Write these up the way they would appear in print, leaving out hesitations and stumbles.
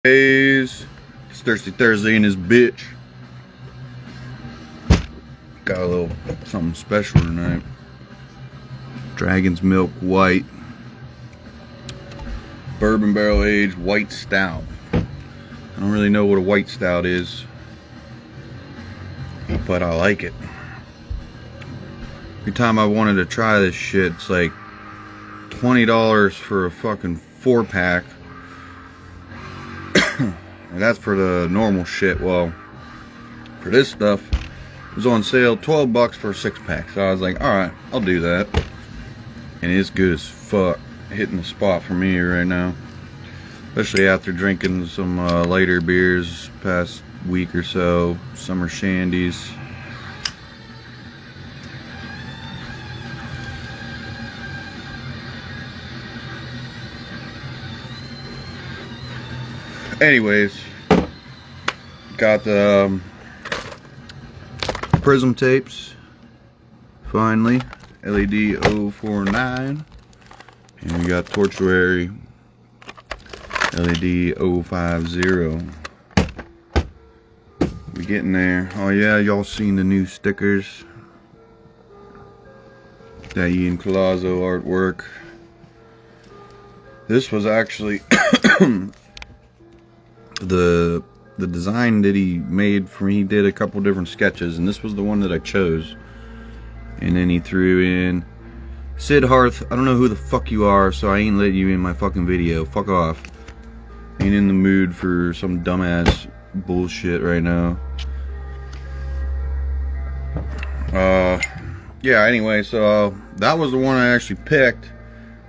It's Thirsty Thursday in this bitch. Got a little something special tonight. Dragon's Milk White Bourbon Barrel Aged White Stout. I don't really know what a white stout is, but I like it. Every time I wanted to try this shit, it's like $20 for a fucking 4-pack. And that's for the normal shit. Well, for this stuff, it was on sale, 12 bucks for a 6-pack. So I was like, alright, I'll do that. And it's good as fuck. Hitting the spot for me right now. Especially after drinking some lighter beers past week or so. Summer shandies. Anyways, got the Prism tapes, finally, LED 049, and we got Tortuary LED 050. We getting there. Oh yeah, y'all seen the new stickers? That Ian Colazzo artwork. This was actually the design that he made for me. He did a couple different sketches, and this was the one that I chose. And then he threw in Sid Hearth. I don't know who the fuck you are, so I ain't letting you in my fucking video. Fuck off. Ain't in the mood for some dumbass bullshit right now. Yeah, anyway, so that was the one I actually picked,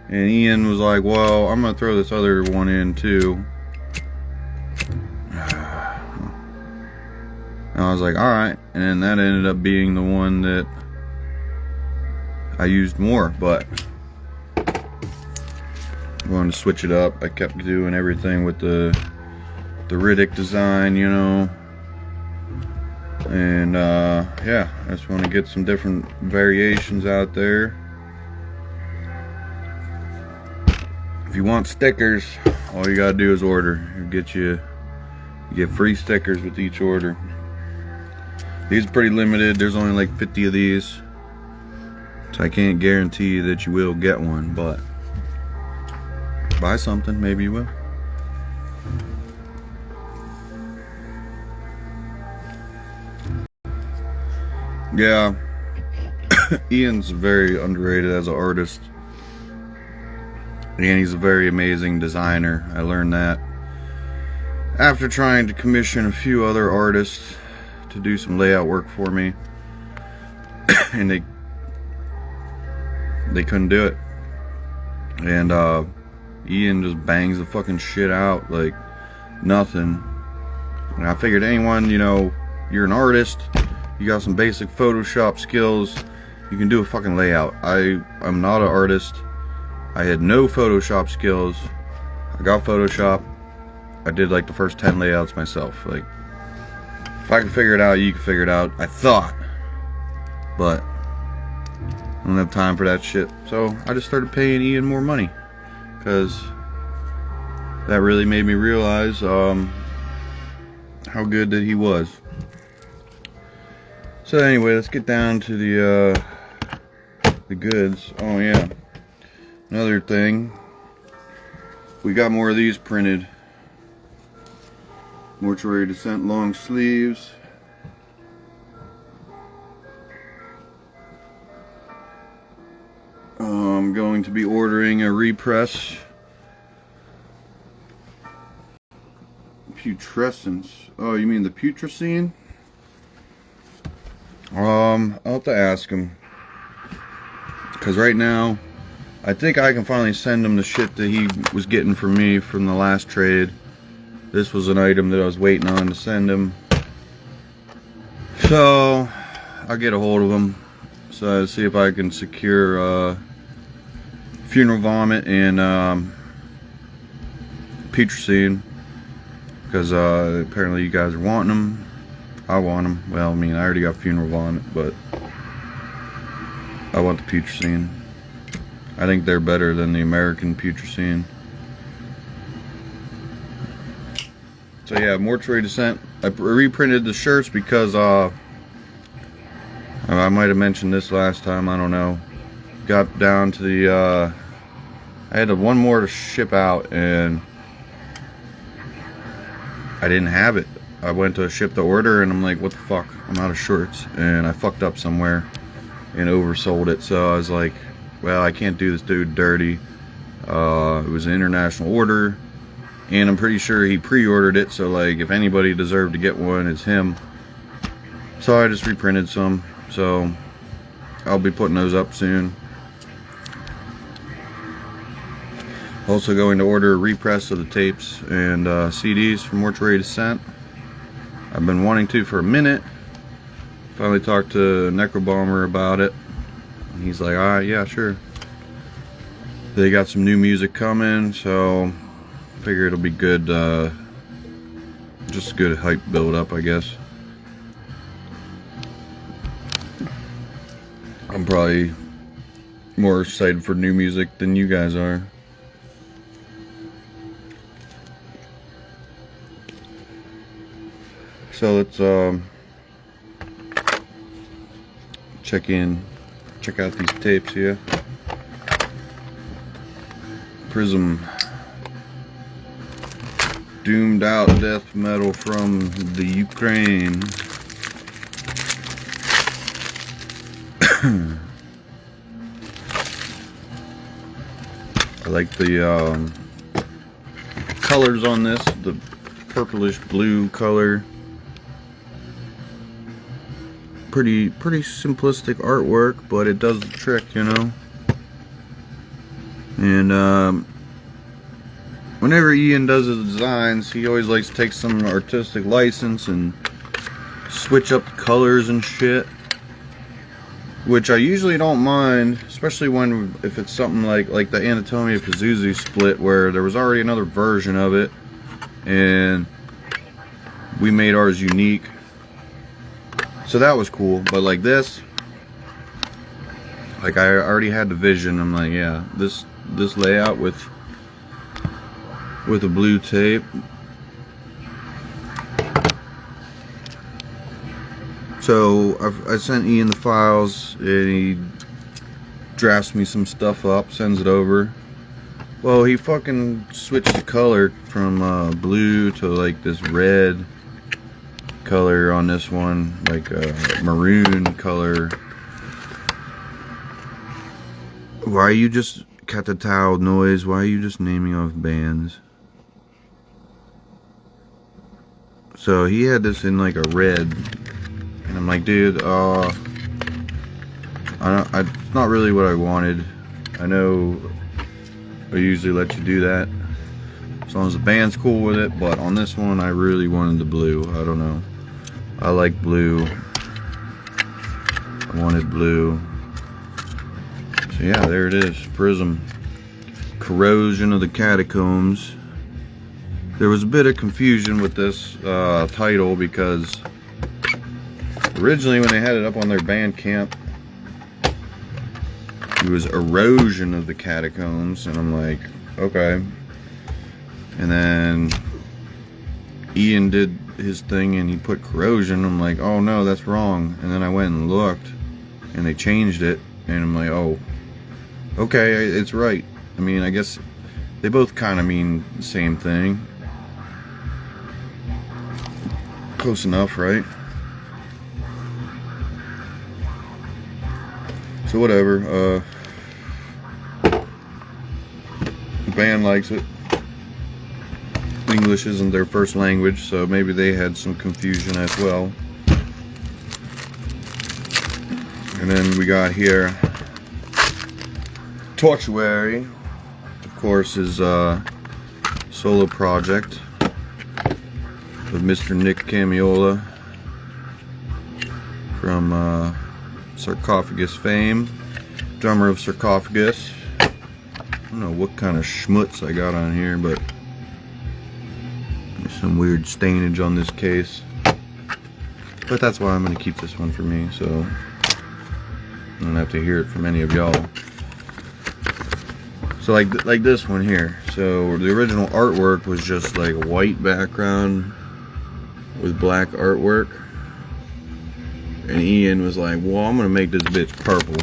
and Ian was like, well, I'm gonna throw this other one in too. And I was like, alright, and then that ended up being the one that I used more, but I wanted to switch it up. I kept doing everything with the Riddick design, you know, and yeah, I just want to get some different variations out there. If you want stickers, all you gotta do is order. You get free stickers with each order. These are pretty limited. There's only like 50 of these, so I can't guarantee that you will get one, but buy something, maybe you will. Yeah, Ian's very underrated as an artist, and he's a very amazing designer. I learned that after trying to commission a few other artists to do some layout work for me, and they couldn't do it. And Ian just bangs the fucking shit out like nothing. And I figured, anyone, you know, you're an artist, you got some basic Photoshop skills, you can do a fucking layout. I'm not an artist. I had no Photoshop skills. I got Photoshop. I did like the first 10 layouts myself. Like, if I can figure it out, you can figure it out, I thought. But I don't have time for that shit. So I just started paying Ian more money, because that really made me realize how good that he was. So anyway, let's get down to the goods. Oh yeah, another thing, we got more of these printed. Mortuary Descent long sleeves. I'm going to be ordering a repress. Putrescence. Oh, you mean the putrescine? I'll have to ask him, because right now I think I can finally send him the shit that he was getting from me from the last trade. This was an item that I was waiting on to send him, so I'll get a hold of him, so I'll see if I can secure Funeral Vomit and putrescine, because apparently you guys are wanting them. I want them. Well, I mean, I already got Funeral Vomit, but I want the putrescine. I think they're better than the American putrescine. So yeah, Mortuary Descent. I reprinted the shirts because I might have mentioned this last time, I don't know. Got down to the I had one more to ship out and I didn't have it. I went to ship the order and I'm like, what the fuck, I'm out of shirts, and I fucked up somewhere and oversold it. So I was like, well, I can't do this dude dirty. It was an international order and I'm pretty sure he pre-ordered it, so like if anybody deserved to get one, it's him. So I just reprinted some, so I'll be putting those up soon. Also going to order a repress of the tapes and CDs from Mortuary Descent. I've been wanting to for a minute. Finally talked to Necrobomber about it. And he's like, alright, yeah, sure. They got some new music coming, so I figure it'll be good, just good hype build up, I guess. I'm probably more excited for new music than you guys are. So let's check out these tapes here. Prism, doomed out death metal from the Ukraine. I like the colors on this, the purplish blue color. Pretty simplistic artwork, but it does the trick, you know. And whenever Ian does his designs, he always likes to take some artistic license and switch up the colors and shit, which I usually don't mind, especially if it's something like the Anatomia Pazuzu split, where there was already another version of it and we made ours unique. So that was cool. But like this, like I already had the vision. I'm like, yeah, this layout with a blue tape. So I sent Ian the files and he drafts me some stuff up, sends it over. Well, he fucking switched the color from blue to like this red color on this one, like a maroon color. Why are you just Catatao Noise? Why are you just naming off bands? So he had this in like a red, and I'm like, dude, it's not really what I wanted. I know I usually let you do that as long as the band's cool with it, but on this one I really wanted the blue. I don't know, I like blue. I wanted blue. So yeah, there it is. Prism. Corrosion of the Catacombs. There was a bit of confusion with this title, because originally when they had it up on their Bandcamp, it was Erosion of the Catacombs, and I'm like, okay. And then Ian did his thing and he put Corrosion. I'm like, oh no, that's wrong. And then I went and looked and they changed it, and I'm like, oh, okay, it's right. I mean, I guess they both kind of mean the same thing. Close enough, right? So whatever, the band likes it. English isn't their first language, so maybe they had some confusion as well. And then we got here Tortuary, of course, is solo project with Mr. Nick Camiola from Sarcophagus fame, drummer of Sarcophagus. I don't know what kind of schmutz I got on here, but there's some weird stainage on this case. But that's why I'm going to keep this one for me, so I don't have to hear it from any of y'all. So like this one here. So the original artwork was just like a white background with black artwork. And Ian was like, well, I'm gonna make this bitch purple.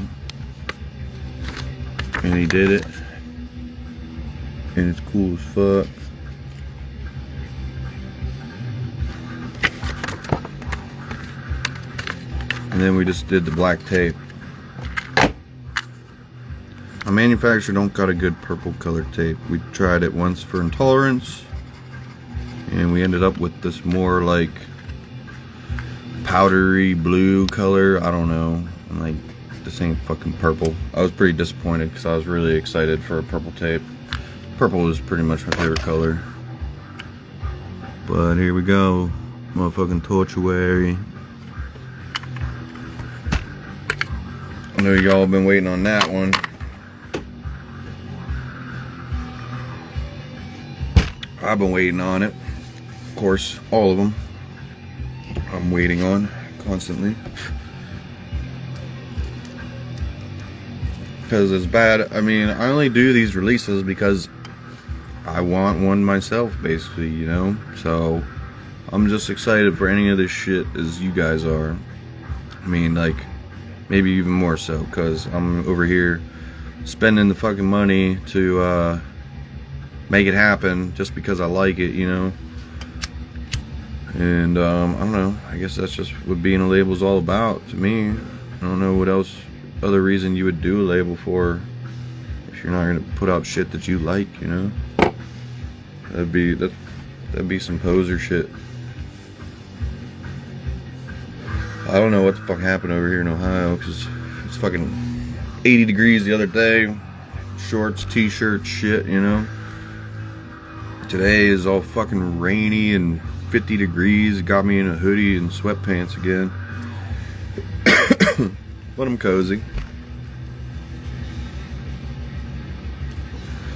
And he did it. And it's cool as fuck. And then we just did the black tape. A manufacturer don't got a good purple color tape. We tried it once for intolerance. And we ended up with this more like powdery blue color. I don't know. I'm like, this ain't fucking purple. I was pretty disappointed because I was really excited for a purple tape. Purple is pretty much my favorite color. But here we go. Motherfucking Tortuary. I know y'all have been waiting on that one. I've been waiting on it. Of course, all of them I'm waiting on constantly. Because it's bad. I mean, I only do these releases because I want one myself, basically, you know? So, I'm just excited for any of this shit as you guys are. I mean, like, maybe even more so, because I'm over here spending the fucking money to make it happen just because I like it, you know? And I don't know, I guess that's just what being a label is all about to me. I don't know what else, other reason you would do a label for if you're not gonna put out shit that you like, you know? That'd be some poser shit. I don't know what the fuck happened over here in Ohio, because it's fucking 80 degrees the other day. Shorts, t-shirts, shit, you know? Today is all fucking rainy and 50 degrees. It got me in a hoodie and sweatpants again. But I'm cozy.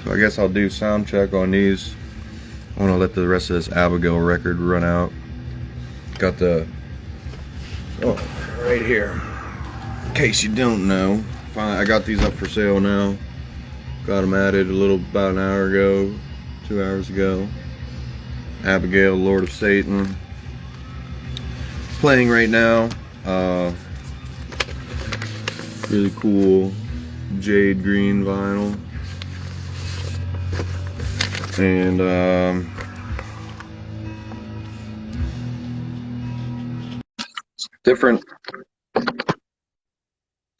So I guess I'll do sound check on these. I want to let the rest of this Abigail record run out. Got the... oh, right here. In case you don't know. Finally, I got these up for sale now. Got them added about an hour ago. 2 hours ago. Abigail, Lord of Satan. Playing right now. Really cool jade green vinyl. And different.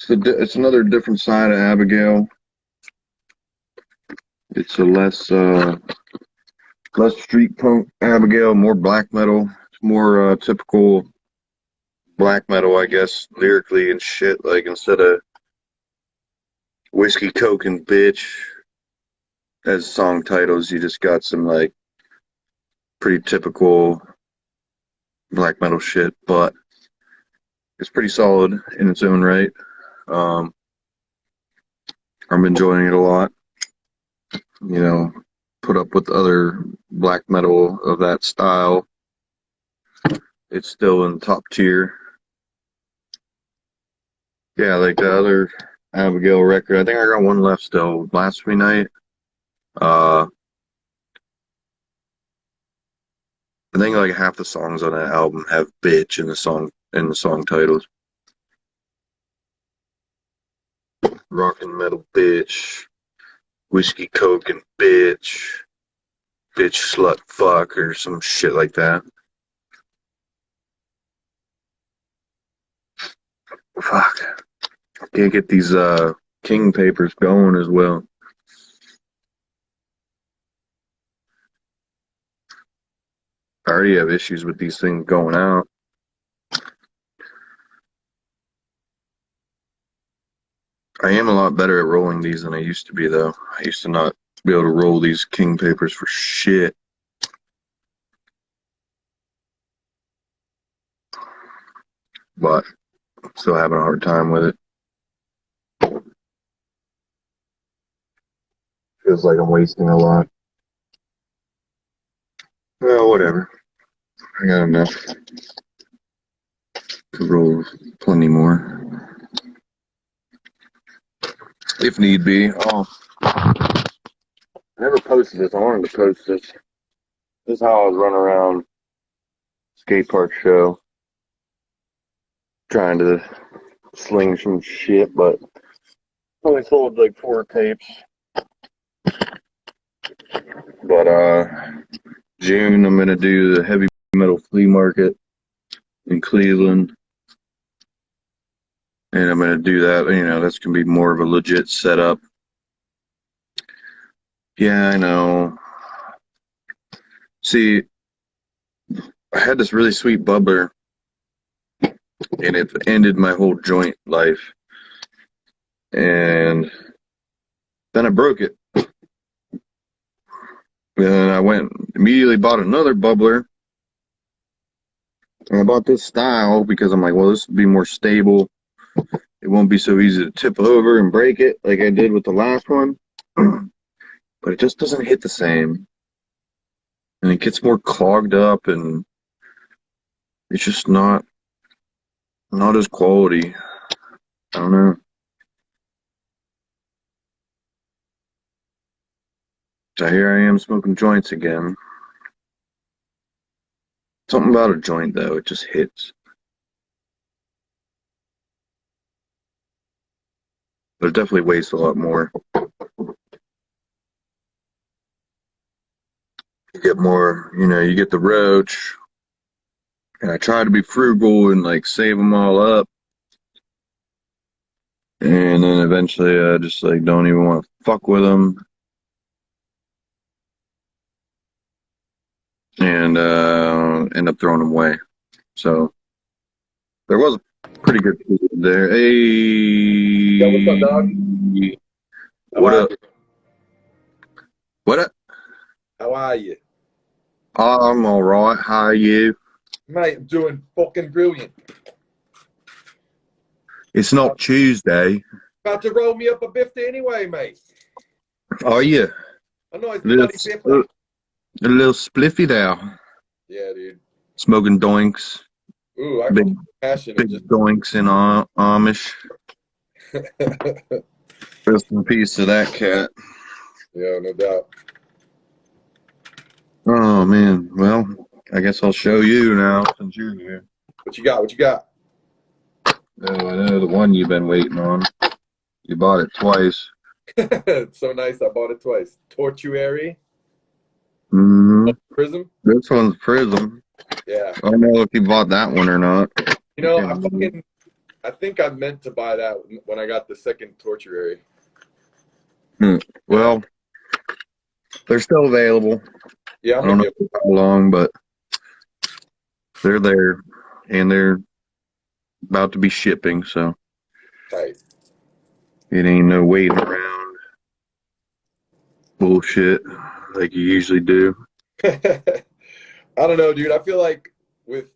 It's another different side of Abigail. It's a less street punk Abigail, more black metal. It's more typical black metal, I guess, lyrically and shit. Like, instead of whiskey, coke, and bitch as song titles, you just got some like pretty typical black metal shit, but it's pretty solid in its own right. I'm enjoying it a lot. You know, put up with other black metal of that style. It's still in the top tier. Yeah, like the other Abigail record. I think I got one left still. Blasphemy Night. I think like half the songs on that album have bitch in the song titles. Rock and metal bitch. Whiskey, coke, and bitch. Bitch, slut, fuck, or some shit like that. Fuck. Can't get these king papers going as well. I already have issues with these things going out. I am a lot better at rolling these than I used to be, though. I used to not be able to roll these king papers for shit. But I'm still having a hard time with it. Feels like I'm wasting a lot. Well, whatever. I got enough. Could roll plenty more. If need be. Oh, I never posted this. I wanted to post this. This is how I was running around skate park show. Trying to sling some shit, but only sold like 4 tapes. But June I'm gonna do the heavy metal flea market in Cleveland. And I'm gonna do that, that's gonna be more of a legit setup. Yeah, I know. See, I had this really sweet bubbler and it ended my whole joint life. And then I broke it. And I went immediately bought another bubbler. And I bought this style because I'm like, well, this will be more stable. It won't be so easy to tip over and break it like I did with the last one. But it just doesn't hit the same. And it gets more clogged up and it's just not as quality. I don't know. So here I am smoking joints again. Something about a joint though, it just hits. But it definitely weighs a lot more. You get more, you get the roach. And I try to be frugal and like save them all up. And then eventually I just like don't even want to fuck with them. And end up throwing them away. So there was a pretty good food there. Hey. Yo, what's up, dog? What up? What up? How are you? I'm all right. How are you? Mate, I'm doing fucking brilliant. It's not Tuesday. About to roll me up a biffy anyway, mate. Are you? A nice A little, bloody biffy. a little spliffy there. Yeah, dude. Smoking doinks. Ooh, I Big, feel passion. big doinks in Amish. Rest in peace to that cat. Yeah, no doubt. Oh, man. Well, I guess I'll show you now since you're here. What you got? What you got? Oh, I know the one you've been waiting on. You bought it twice. It's so nice. I bought it twice. Tortuary. Mm-hmm. Prism. This one's Prism. Yeah. I don't know if you bought that one or not. You know, I think I meant to buy that when I got the second Tortuary. Well, they're still available. Yeah, I don't know how long, but they're there, and they're about to be shipping, so tight. it ain't no waiting around bullshit like you usually do. I don't know, dude. I feel like with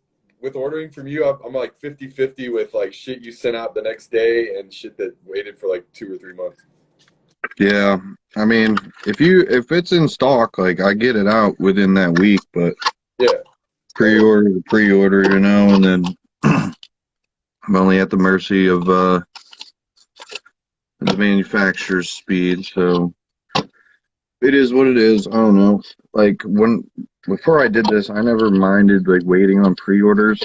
ordering from you, I'm like 50-50 with like shit you sent out the next day and shit that waited for like 2 or 3 months. Yeah, I mean, if it's in stock, like I get it out within that week, but yeah, pre-order to pre-order, and then I'm only at the mercy of the manufacturer's speed, so it is what it is. I don't know. Like before I did this, I never minded like waiting on pre-orders,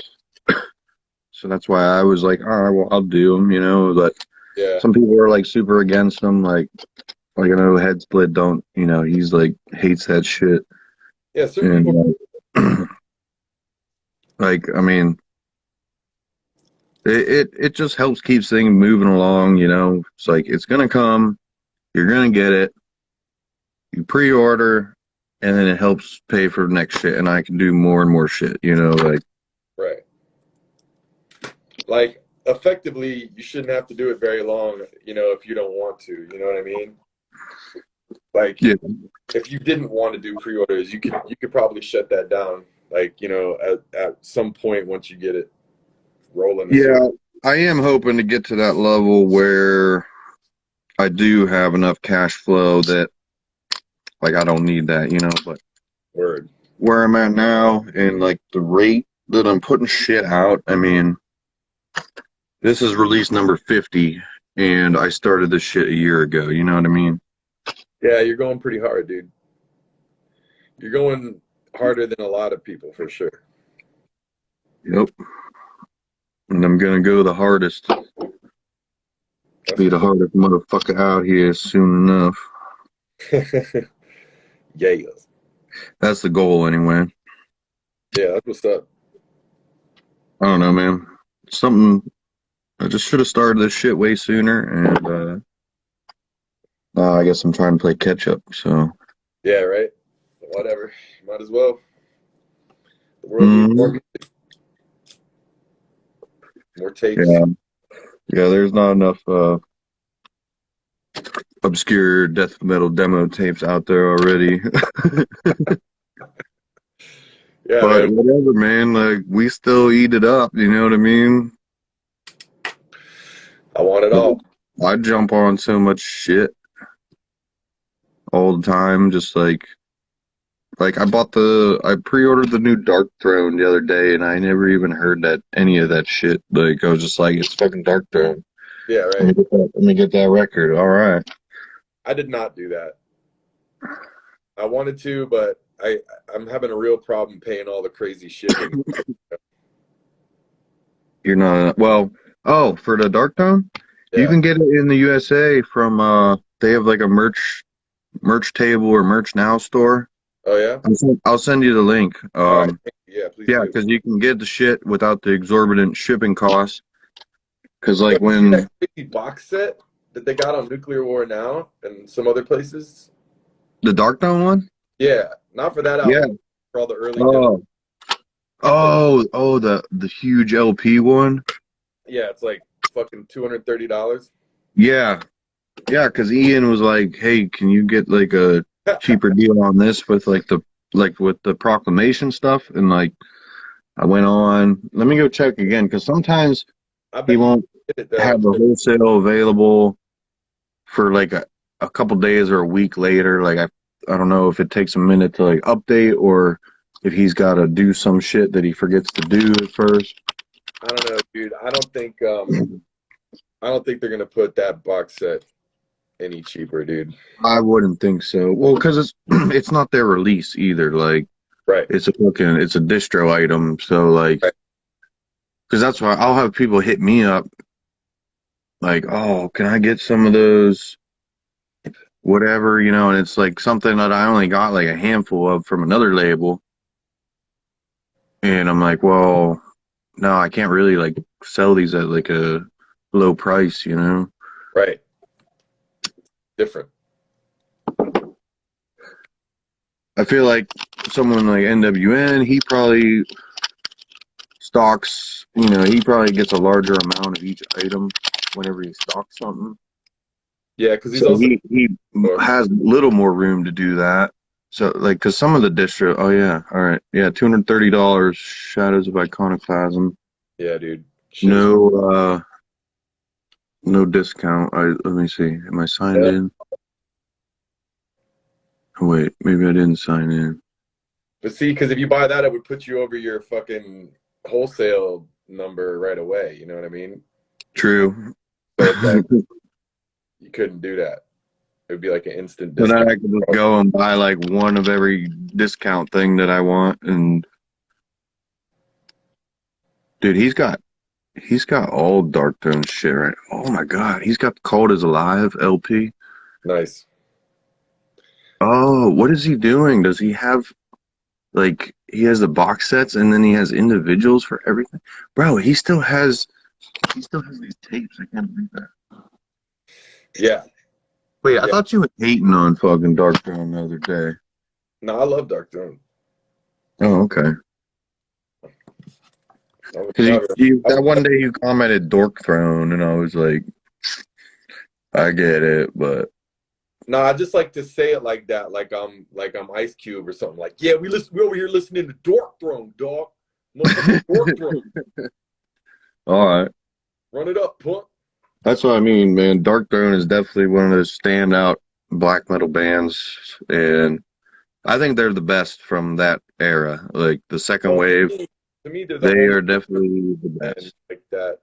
so that's why I was like, all right, well, I'll do them, But yeah, some people are like super against them, like I know Head Split don't, he's like hates that shit. yeah. Certain people. Like, I mean, it just helps keeps things moving along, It's like it's gonna come, you're gonna get it. You pre-order, and then it helps pay for the next shit, and I can do more and more shit, like. Right. Like effectively, you shouldn't have to do it very long, if you don't want to. You know what I mean? Like, Yeah. if you didn't want to do pre-orders, you could probably shut that down. Like, at some point once you get it rolling. Yeah, I am hoping to get to that level where I do have enough cash flow that, like, I don't need that, but Word. where I'm at now and, like, the rate that I'm putting shit out, I mean, this is release number 50, and I started this shit a year ago, you know what I mean? Yeah, you're going pretty hard, dude. You're going harder than a lot of people, for sure. Yep. And I'm gonna go the hardest. That's Be the hardest motherfucker out here soon enough. yeah. That's the goal anyway. Yeah, that's what's up. I don't know, man. Something I just should have started this shit way sooner, and I guess I'm trying to play catch up. So, Yeah, right. Whatever. Might as well. The world needs more mm, music, more tapes. yeah, yeah. There's not enough obscure death metal demo tapes out there already. Yeah, But man. whatever, man. Like we still eat it up. You know what I mean? I want it all. I jump on so much shit all the time. Just like I pre-ordered the new Dark Throne the other day, and I never even heard that any of that shit. Like I was just like, it's fucking Dark Throne. Yeah, right. Let me get that record. All right. I did not do that. I wanted to, but I'm having a real problem paying all the crazy shipping. You're not well. Oh, for the Dark Throne, you Yeah. can get it in the USA from they have like a merch table or merch now store. Oh yeah. I'll send you the link. All right. Yeah, please Yeah, do. because you can get the shit without the exorbitant shipping costs. Because Yo, like you see that when crazy box set that they got on Nuclear War Now and some other places? the Dark Throne one, Yeah, not for that yeah. album, for all the early demos. Oh, Like, the huge LP one. yeah, it's like fucking $230. Yeah, yeah. Because Ian was like, "Hey, can you get like a cheaper deal on this with with the proclamation stuff?" And like I went on. Let me go check again because sometimes I he bet you won't did it have though. the wholesale available for like a couple days or a week later. Like I don't know if it takes a minute to like update or if he's got to do some shit that he forgets to do at first. I don't know, dude. I don't think they're gonna put that box set any cheaper, dude. I wouldn't think so. Well, because it's it's not their release either. Like Right. it's a distro item. So like, Right. because that's why I'll have people hit me up like, oh, can I get some of those? Whatever, and it's like something that I only got like a handful of from another label. And I'm like, well, no, I can't really like sell these at like a low price. Right. Different. I feel like someone like NWN, he probably stocks, he probably gets a larger amount of each item whenever he stocks something. Yeah, because he's So also he has a little more room to do that. So like, because some of the distro, oh yeah, all right, yeah, $230, Shadows of Iconoclasm. yeah, dude. Shit is No, no discount. Let me see. Am I signed yeah. in? Oh, wait, maybe I didn't sign in. But see, because if you buy that, it would put you over your fucking wholesale number right away. You know what I mean? True. So it's like So you couldn't do that. It would be like an instant then discount. I can just go and buy like one of every discount thing that I want. And dude, he's got all Dark Throne shit, right? Oh my God, he's got Cold as Alive LP. Nice. Oh, what is he doing? Does he have like he has the box sets and then he has individuals for everything? Bro, he still has these tapes. I can't believe that. Yeah. Wait, I Yeah. thought you were hating on fucking Dark Throne the other day. No, I love Dark Throne. Oh, okay. I would Because never. I that would one day you commented Dork Throne, and I was like, I get it, but No, I just like to say it like that, like I'm Ice Cube or something. Like, yeah, we over here listening to Dork Throne, dog. Motherfucking Dork Throne. all right. Run it up, punk. That's what I mean, man. Dark Throne is definitely one of those standout black metal bands, and I think they're the best from that era. Like the second Well, wave, to me, they're the they only are definitely the band best. like that.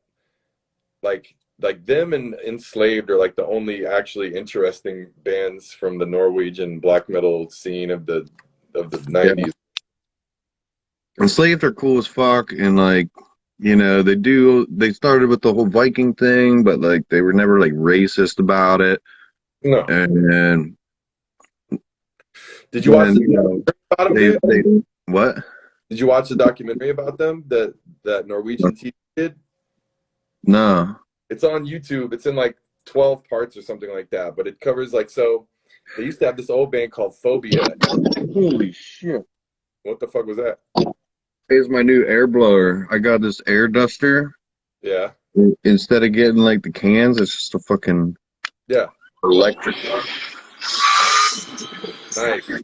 Like them and Enslaved are like the only actually interesting bands from the Norwegian black metal scene of the Yeah, 90s. Enslaved are cool as fuck, and like, they started with the whole Viking thing, but like they were never like racist about it. No. And Did you watch then, the about them, dude? they what? Did you watch the documentary about them that Norwegian TV did? No. It's on YouTube. It's in like 12 parts or something like that. But it covers like so. They used to have this old band called Phobia. Holy shit. What the fuck was that? Here's my new air blower. I got this air duster. Yeah. Instead of getting like the cans, it's just a fucking Yeah. electric. Nice.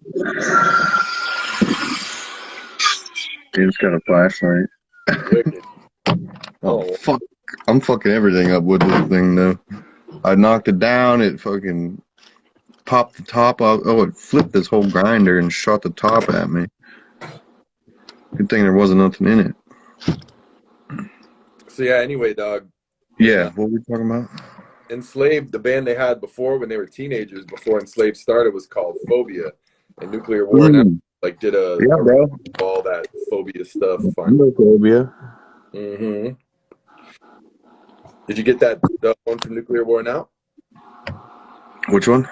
It's got a flashlight. Wicked. Oh fuck! I'm fucking everything up with this thing though. I knocked it down. It fucking popped the top off. Oh, it flipped this whole grinder and shot the top at me. Good thing there wasn't nothing in it. So yeah. Anyway, dog. Yeah. What were we talking about? Enslaved, the band they had before when they were teenagers, before Enslaved started, was called Phobia, and Nuclear War now like did bro. all that Phobia stuff. Phobia. Mm-hmm. Did you get that the one from Nuclear War now? Which one?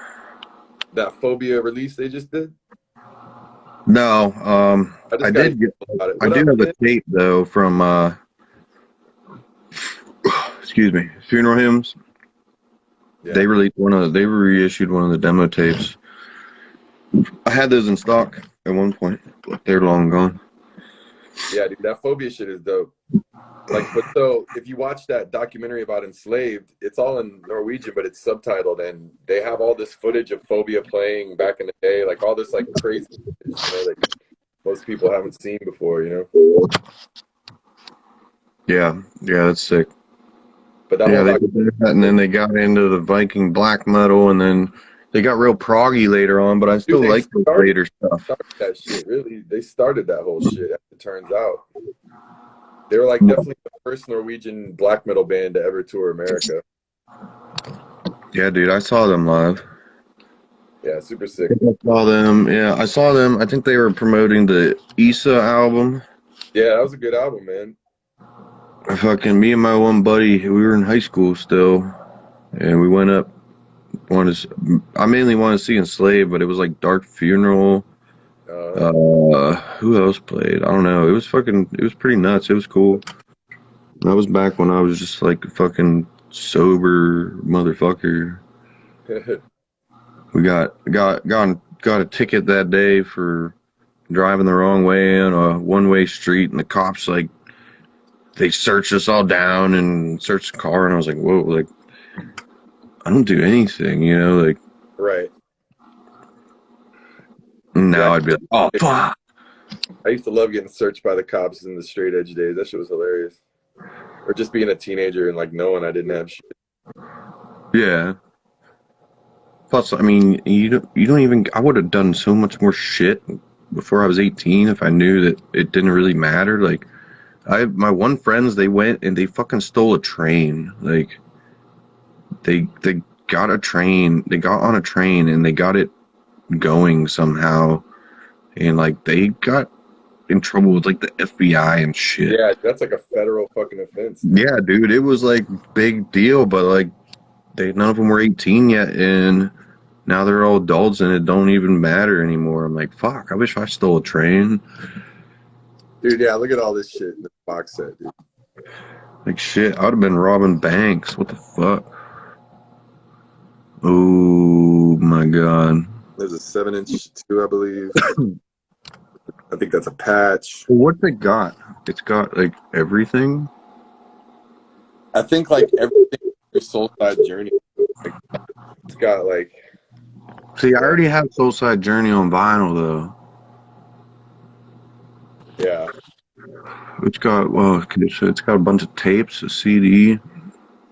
That Phobia release they just did? No. I did get. I do have a tape though from excuse me, Funeral Hymns. Yeah. They reissued one of the demo tapes. I had those in stock at one point, but they're long gone. Yeah, dude, that Phobia shit is dope. Like, but so if you watch that documentary about Enslaved, it's all in Norwegian, but it's subtitled, and they have all this footage of Phobia playing back in the day, like all this like crazy, that most people haven't seen before, Yeah, that's sick. But that they did that, and then they got into the Viking black metal, and then they got real proggy later on. But I still like the later stuff. That shit, really, they started that whole shit. As it turns out, they were like definitely the first Norwegian black metal band to ever tour America. Yeah, dude, I saw them live. Yeah, super sick. I saw them. Yeah, I saw them. I think they were promoting the Issa album. Yeah, that was a good album, man. Me and my one buddy, we were in high school still, and we went up. I mainly wanted to see Enslaved, but it was like Dark Funeral. Who else played? I don't know. It was pretty nuts. It was cool. That was back when I was just like a fucking sober motherfucker. We got a ticket that day for driving the wrong way on a one-way street, and the cops they searched us all down and searched the car, and I was like, whoa, like I don't do anything, like. Right. Now I'd be like, oh fuck. I used to love getting searched by the cops in the straight edge days. That shit was hilarious. Or just being a teenager and like knowing I didn't have shit. Yeah. Plus, I mean, you don't even. I would have done so much more shit before I was 18 if I knew that it didn't really matter. Like, my one friends, they went and they fucking stole a train. Like, they got a train. They got on a train and they got it going somehow, and like they got in trouble with like the FBI and shit. Yeah, that's like a federal fucking offense. Yeah, dude, it was like big deal, but like none of them were 18 yet, and now they're all adults and it don't even matter anymore. I'm like, fuck, I wish I stole a train. Dude, yeah, look at all this shit in the box set, dude. Like shit, I would have been robbing banks. What the fuck? Oh my god. There's a 7-inch too, I believe. I think that's a patch. What's it got? It's got like everything. I think like everything for Soulside Journey. Like, it's got like. See, I already have Soulside Journey on vinyl though. Yeah. It's got it's got a bunch of tapes, a CD.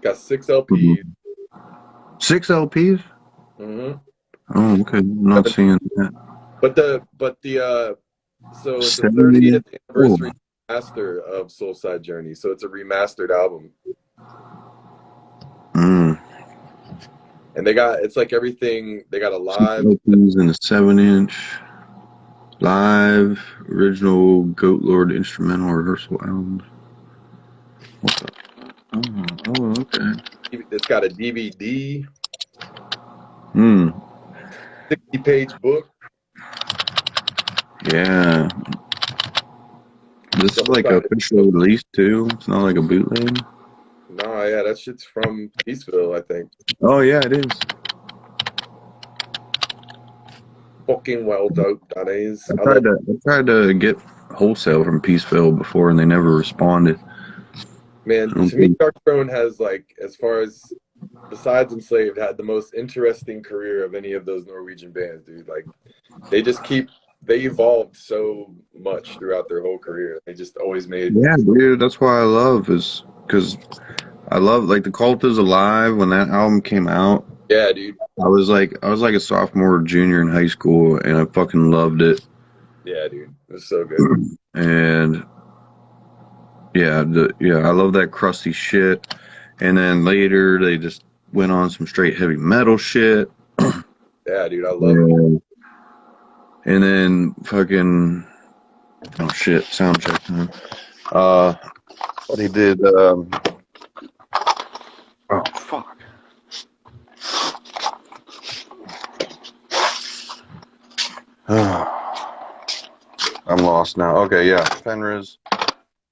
Got 6 LPs. 6 LPs? Mm-hmm. Oh, okay. I'm not seeing that. But the so it's the 30th anniversary remaster of Soulside Journey. So it's a remastered album. And it's like everything. They got a live. LPs and a 7-inch. Live original Goat Lord instrumental rehearsal album. Oh, okay. It's got a DVD, Hmm. 60-page book. Yeah. This is like an official release too. It's not like a bootleg. Nah, yeah, that shit's from Peaceville, I think. Oh yeah, it is. Fucking well dope, that is. I I love tried to get wholesale from Peaceville before, and they never responded. Man, to me, Dark Throne has, like, as far as besides Enslaved, had the most interesting career of any of those Norwegian bands, dude. Like, they just they evolved so much throughout their whole career. They just always made. Yeah, dude, that's why I love is because I love like the Cult is Alive when that album came out. Yeah, dude. I was like a sophomore or junior in high school, and I fucking loved it. Yeah, dude, it was so good. And yeah, I love that crusty shit. And then later they just went on some straight heavy metal shit. Yeah, dude, I love it. And then fucking oh shit, sound check time. They did oh fuck. I'm lost now. Okay, yeah, Fenriz,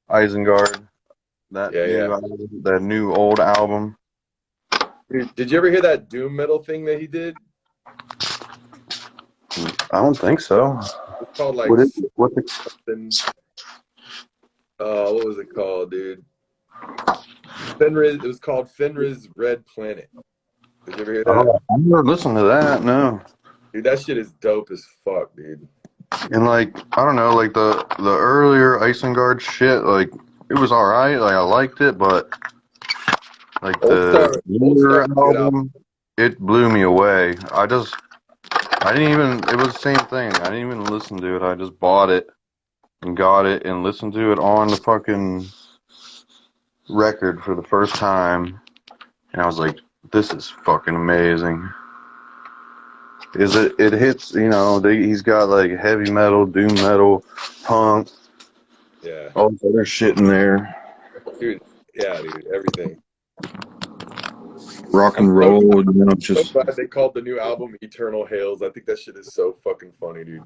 Isengard, that new old album. Dude, did you ever hear that doom metal thing that he did? I don't think so. It's called like what was it called, dude? Fenriz. It was called Fenriz Red Planet. Did you ever hear that? I never listened to that. No. Dude, that shit is dope as fuck, dude. And like I don't know, like the earlier Isengard shit, like it was all right. Like I liked it, but like the newer album, it blew me away. I didn't even. It was the same thing. I didn't even listen to it. I just bought it and got it and listened to it on the fucking record for the first time, and I was like, "This is fucking amazing." It hits, you know, he's got like heavy metal, doom metal, punk, yeah, all this other shit in there. Dude, yeah, dude, everything. Rock and roll, you know, just. So glad they called the new album Eternal Hails. I think that shit is so fucking funny, dude.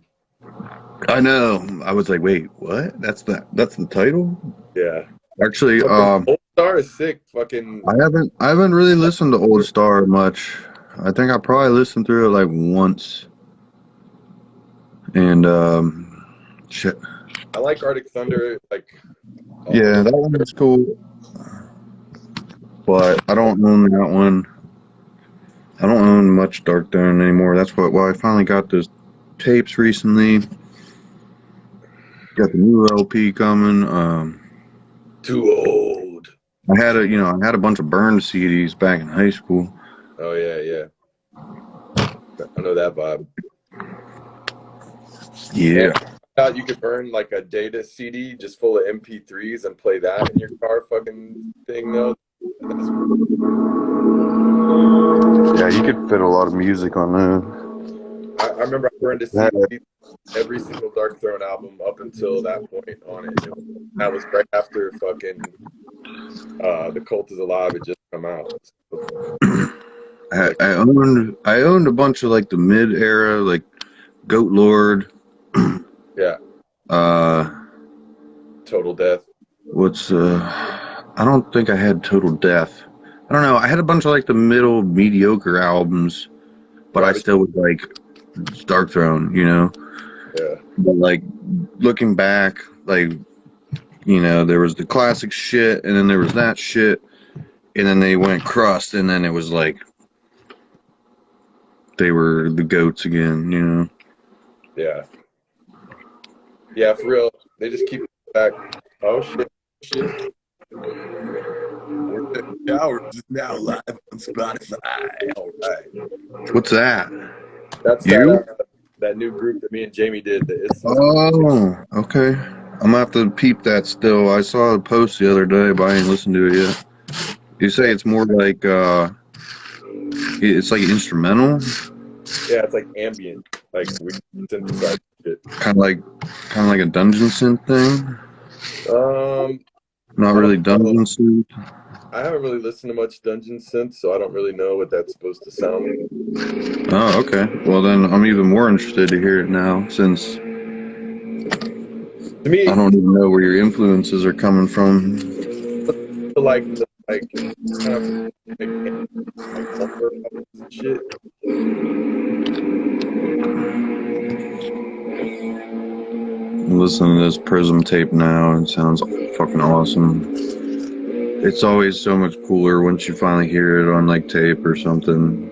I know. I was like, wait, what? That's the title? Yeah. Actually, Old Star is sick. Fucking. I haven't really listened to Old Star much. I think I probably listened through it like once. And shit. I like Arctic Thunder. Like. Yeah, that one was cool. But I don't own that one. I don't own much Dark Throne anymore. That's why I finally got those tapes recently. Got the new LP coming. Too old. I had a bunch of burned CDs back in high school. Oh yeah. I know that vibe. Yeah. And you could burn like a data CD just full of MP3s and play that in your car fucking thing though. Yeah, you could fit a lot of music on that. I remember I burned a CD every single Dark Throne album up until that point on it. That was right after fucking The Cult is Alive had just come out. I owned a bunch of like the mid era, like Goat Lord. Yeah. Total Death. I don't think I had Total Death. I don't know. I had a bunch of like the middle mediocre albums, but I still was like Dark Throne, you know. Yeah. But like looking back, like, you know, there was the classic shit, and then there was that shit, and then they went crust, and then it was like they were the goats again, you know. Yeah. Yeah, for real. They just keep back. Oh shit. Hours is now live on Spotify. All right. What's that? That's you? That new group that me and Jamie did. Oh, okay. I'm gonna have to peep that still. I saw a post the other day, but I ain't listened to it yet. You say it's more like it's like instrumental? Yeah, it's like ambient, like we synthesize shit. Kind of like a dungeon synth thing. Not I don't really know. dungeon synth. I haven't really listened to much dungeon synth, so I don't really know what that's supposed to sound like. Oh, okay. Well, then I'm even more interested to hear it now, since To I me, don't even know where your influences are coming from. like the like kind of like bumper and shit. I'm listening to this Prism tape now, and it sounds fucking awesome. It's always so much cooler once you finally hear it on like tape or something.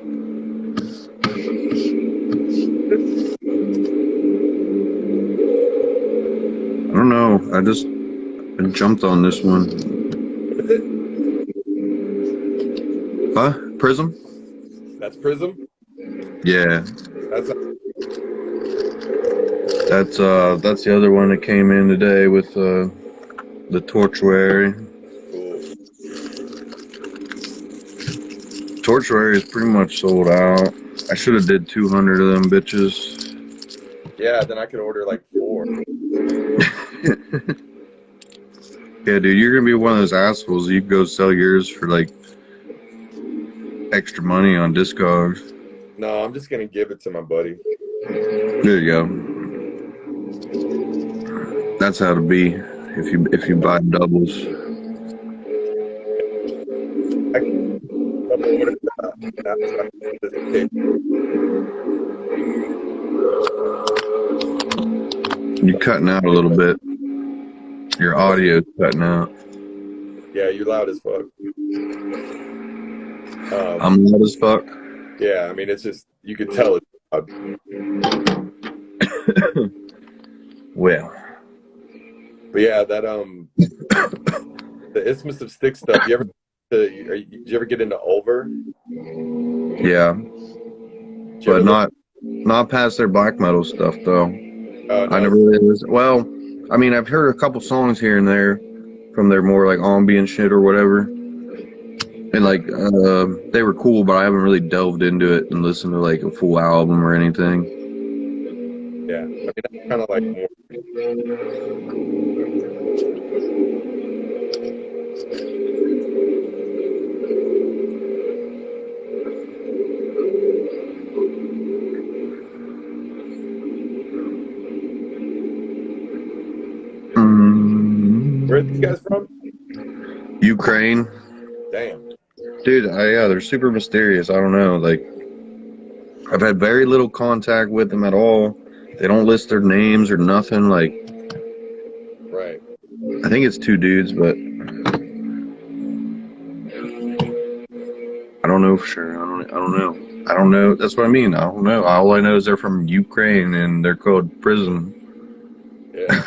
I don't know. I just jumped on this one. What is it? Huh? Prism? That's Prism. Yeah. That's That's the other one that came in today with the Tortuary. cool. Tortuary is pretty much sold out. I should have did 200 of them bitches. Yeah, then I could order like 4. Yeah, dude, you're gonna be one of those assholes. You go sell yours for like extra money on Discogs. No, I'm just gonna give it to my buddy. There you go. That's how to be. If you buy doubles. I can double order that. That's like this tape. You're cutting out a little bit. Your audio's cutting out. Yeah, you're loud as fuck. I'm loud as fuck. Yeah, I mean it's just you could tell it's loud. Well. But yeah, that the Isthmus of Styx stuff. Did you ever get into Ulver? Yeah. Did you But ever not past their black metal stuff though. Oh I no. never really listened. Well, I mean, I've heard a couple songs here and there from their more like ambient shit or whatever, and like they were cool, but I haven't really delved into it and listened to like a full album or anything. Yeah, I mean that's kind of like more. Where are these guys from? Ukraine. Damn. Dude, yeah, they're super mysterious. I don't know. Like, I've had very little contact with them at all. They don't list their names or nothing. Like, Right. I think it's 2 dudes, but I don't know for sure. I don't know. That's what I mean. I don't know. All I know is they're from Ukraine and they're called Prism. Yeah.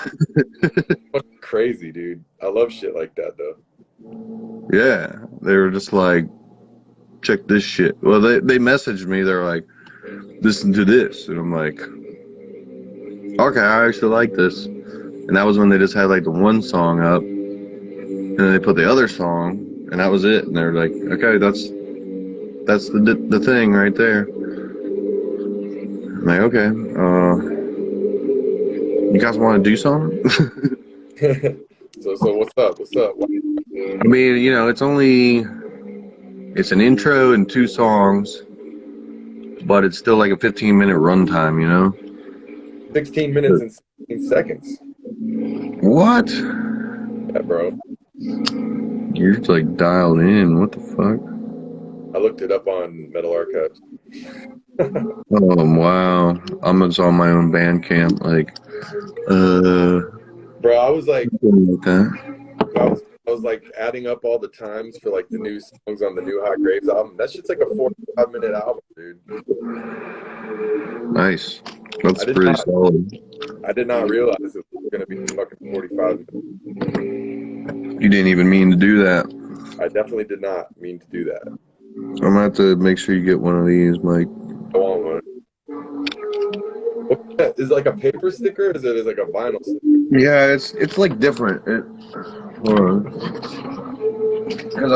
Crazy, dude. I love shit like that though. Yeah, they were just like, check this shit. Well, they messaged me. They're like, listen to this, and I'm like, okay, I actually like this. And that was when they just had like the one song up, and then they put the other song, and that was it. And they were like, okay, that's the thing right there. I'm like, okay, you guys want to do something? So what's up? What's up? I mean, you know, it's an intro and 2 songs, but it's still like a 15-minute runtime, you know? 16 minutes and 16 seconds. What? Yeah, bro. You're like dialed in. What the fuck? I looked it up on Metal Archives. Oh wow! I'm just on my own Bandcamp. Like, Bro, I was like that. I was like adding up all the times for like the new songs on the new Hot Graves album. That shit's like a 45-minute album, dude. Nice. That's pretty solid. I did not realize it was gonna be fucking 45 minutes. You didn't even mean to do that. I definitely did not mean to do that. I'm gonna have to make sure you get one of these, Mike. I want one. Is it like a paper sticker or is it like a vinyl sticker? Yeah, it's like different. Hold on. Because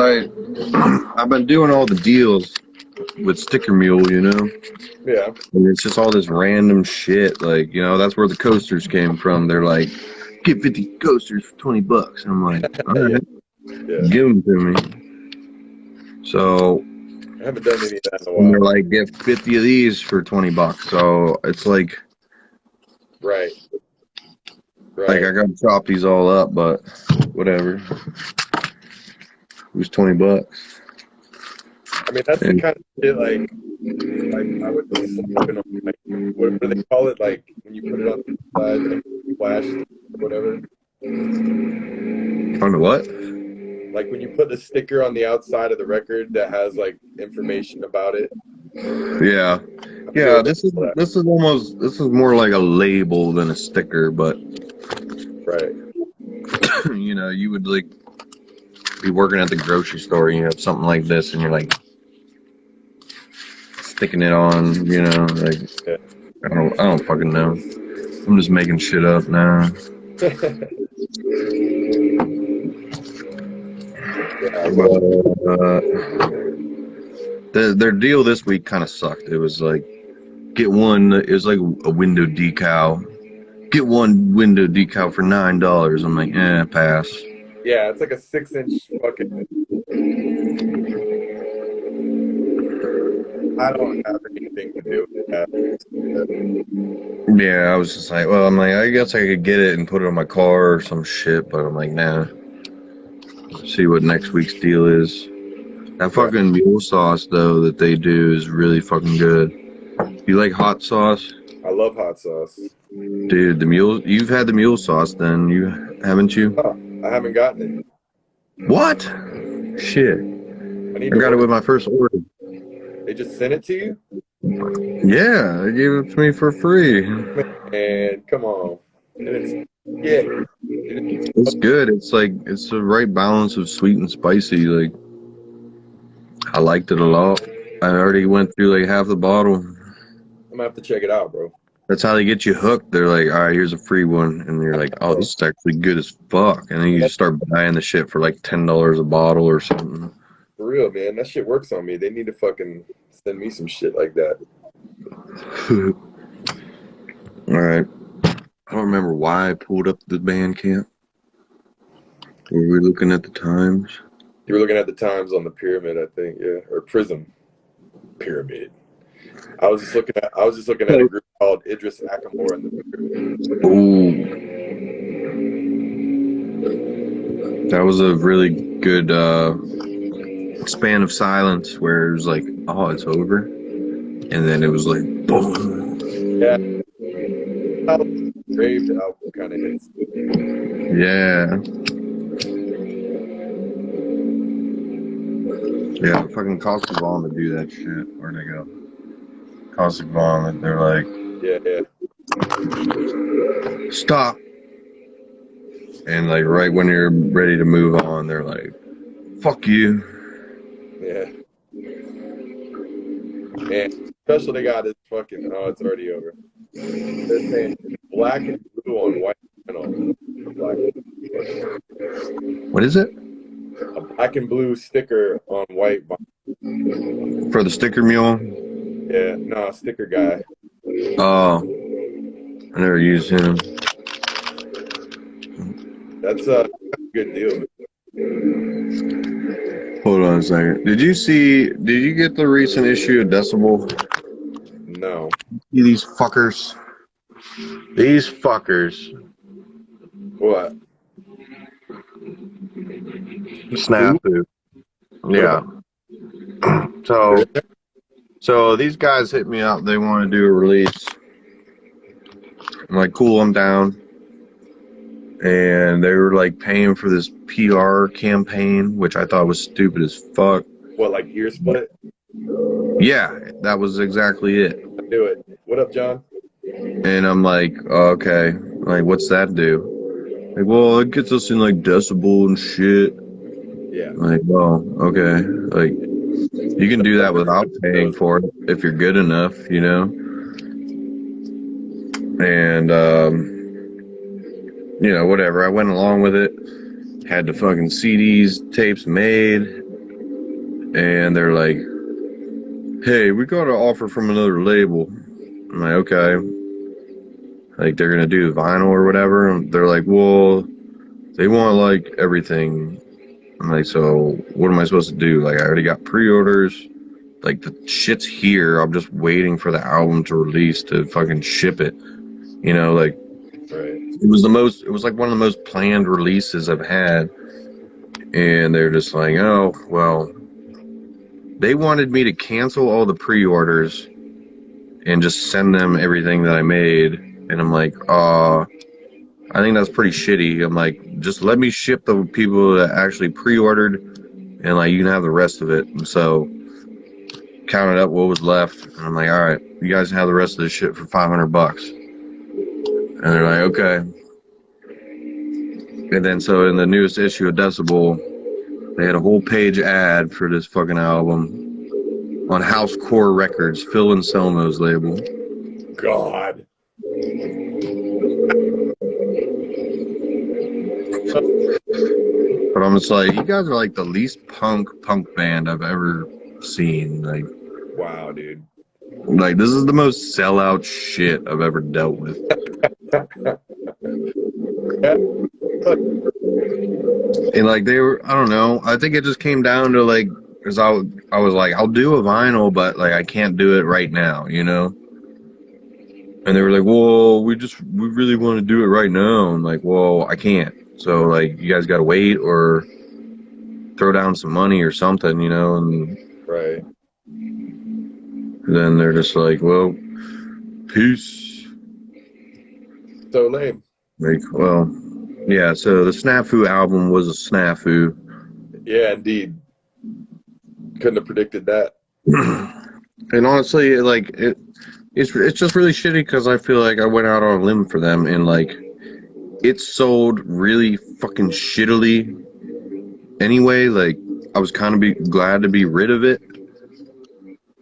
I've been doing all the deals with Sticker Mule, you know? Yeah. And it's just all this random shit. Like, you know, that's where the coasters came from. They're like, get 50 coasters for $20. And I'm like, all Yeah. right, Yeah. give them to me. So, I haven't done any of that in a and they're while. like, get 50 of these for $20. So it's like Right. I Right. gotta chop these all up, but whatever. It was $20. I mean, that's the And kind of shit like I would be slapping on, like, what do they call it? Like when you put it on the side, like flash stick or whatever. on the what? Like when you put the sticker on the outside of the record that has like information about it. Yeah. I forget Yeah, what they call that. this is more like a label than a sticker, but Right. you know, you would like be working at the grocery store and you have something like this and you're like sticking it on, you know, like Yeah. I don't fucking know. I'm just making shit up now. Yeah. Well. Uh, their deal this week kind of sucked. It was like get one. It was like a window decal. Get one window decal for $9. I'm like, pass. Yeah. It's like a 6-inch fucking. I don't have anything to do with that. Yeah, I was just like, well, I'm like, I guess I could get it and put it on my car or some shit, but I'm like, nah. See what next week's deal is. That Yeah. fucking mule sauce though that they do is really fucking good. You like hot sauce? I love hot sauce. Dude, you've had the mule sauce then, haven't you? Oh, I haven't gotten it. What? Shit. I need I to got it order. with my first order. They just sent it to you? Yeah, they gave it to me for free. And come on. And yeah. It's good. It's like, it's the right balance of sweet and spicy. Like, I liked it a lot. I already went through like half the bottle. I'm gonna have to check it out, bro. That's how they get you hooked. They're like, all right, here's a free one. And you're like, oh, this is actually good as fuck. And then you just start buying the shit for like $10 a bottle or something. For real, man. That shit works on me. They need to fucking send me some shit like that. All right. I don't remember why I pulled up the band camp. Were we looking at the times? You were looking at the times on the pyramid, I think, yeah. Or Prism. Pyramid. I was just looking at a group called Idris Akamor and the Pyramid. Ooh. That was a really good span of silence where it was like, oh, it's over. And then it was like, boom. Yeah. Graved album kind of hits. Yeah. Yeah, fucking Caustic Vomit do that shit. Where'd they go? Caustic Vomit, they're like, Yeah. stop. And like right when you're ready to move on, they're like, fuck you. Yeah. And special they got is fucking, oh, it's already over. They're saying black and blue on white vinyl. What is it? A black and blue sticker on white vinyl. For the sticker mule? Yeah, no, sticker guy. Oh. I never used him. That's a good deal. Hold on a second. Did you get the recent issue of Decibel? No. See these fuckers? These fuckers. What? Snafu. Yeah. So these guys hit me up. They want to do a release. I'm like, cool, I'm down. And they were like paying for this PR campaign, which I thought was stupid as fuck. What, like ear split? Yeah, that was exactly it. I knew it. What up, John? And I'm like, okay, like, what's that do? Like, well, it gets us in like decibel and shit. Yeah. Like, well, okay, like, you can do that without paying for it if you're good enough, you know. And you know, whatever. I went along with it. Had the fucking CDs, tapes made, and they're like, hey, we got an offer from another label. I'm like, okay. Like, they're going to do vinyl or whatever. And they're like, well, they want, like, everything. I'm like, so what am I supposed to do? Like, I already got pre-orders. Like, the shit's here. I'm just waiting for the album to release to fucking ship it. You know, like, Right. it was like one of the most planned releases I've had. And they're just like, oh, well, they wanted me to cancel all the pre-orders and just send them everything that I made. And I'm like, I think that's pretty shitty. I'm like, just let me ship the people that actually pre-ordered, and like you can have the rest of it. And so counted up what was left, and I'm like, all right, you guys have the rest of this shit for $500. And they're like, okay. And then so in the newest issue of Decibel, they had a whole page ad for this fucking album on House Core Records, Phil Anselmo's label. God. But I'm just like, you guys are like the least punk band I've ever seen. Wow, dude. Like this is the most sellout shit I've ever dealt with. And like they were, I don't know. I think it just came down to like, cause I was like, I'll do a vinyl, but like I can't do it right now, you know. And they were like, well, we really want to do it right now. I'm like, well, I can't. So like, you guys got to wait or throw down some money or something, you know. And right. then they're just like, well, peace. So lame. Like, well, yeah. So the Snafu album was a snafu. Yeah, indeed. Couldn't have predicted that. And honestly, like it's just really shitty because I feel like I went out on a limb for them and like it sold really fucking shittily. Anyway, like I was kind of glad to be rid of it.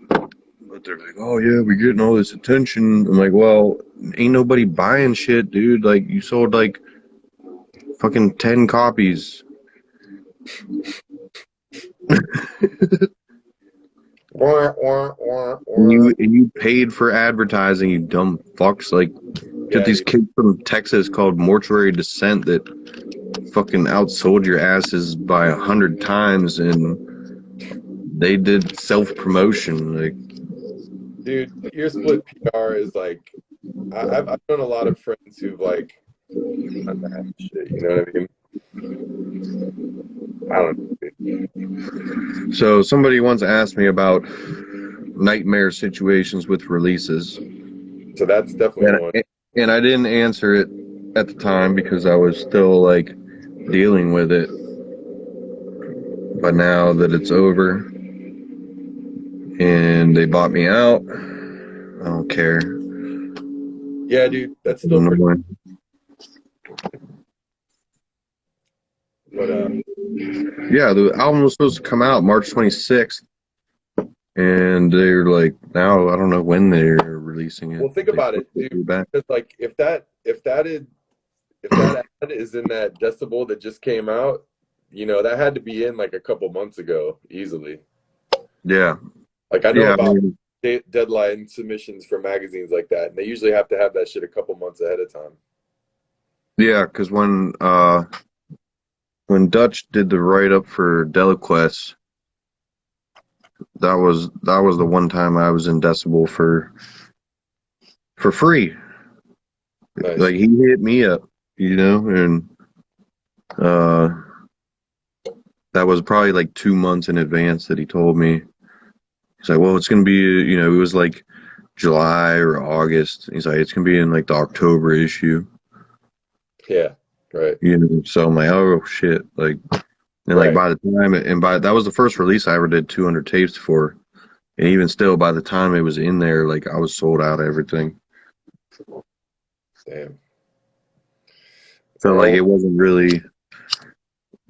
But they're like, oh yeah, we're getting all this attention. I'm like, well, ain't nobody buying shit, dude. Like you sold like fucking 10 copies. And you paid for advertising, you dumb fucks. Like, get these kids from Texas called Mortuary Descent that fucking outsold your asses by 100 times, and they did self-promotion. Like, dude, your split PR is like, I've known a lot of friends who've like done that shit. You know what I mean? I don't know. So somebody once asked me about nightmare situations with releases. So that's definitely one. And I didn't answer it at the time because I was still like dealing with it. But now that it's over and they bought me out, I don't care. Yeah, dude, that's still pretty. But yeah, the album was supposed to come out March 26th, and they're like, now I don't know when they're releasing it. Well, think about it, dude. Because like, if that ad is in that Decibel that just came out, you know, that had to be in like a couple months ago, easily. Yeah. Like I know about deadline submissions for magazines like that, and they usually have to have that shit a couple months ahead of time. Yeah, because when Dutch did the write-up for Deliquest, that was the one time I was in Decibel for free. Nice. Like he hit me up, you know, and that was probably like 2 months in advance that he told me. He's like, well, it's gonna be, you know, it was like July or August. He's like, it's gonna be in like the October issue. Yeah. Right. You know, so I'm like, oh shit, like, and like by the time that was the first release I ever did 200 tapes for, and even still, by the time it was in there, like I was sold out of everything. Damn. So like it wasn't really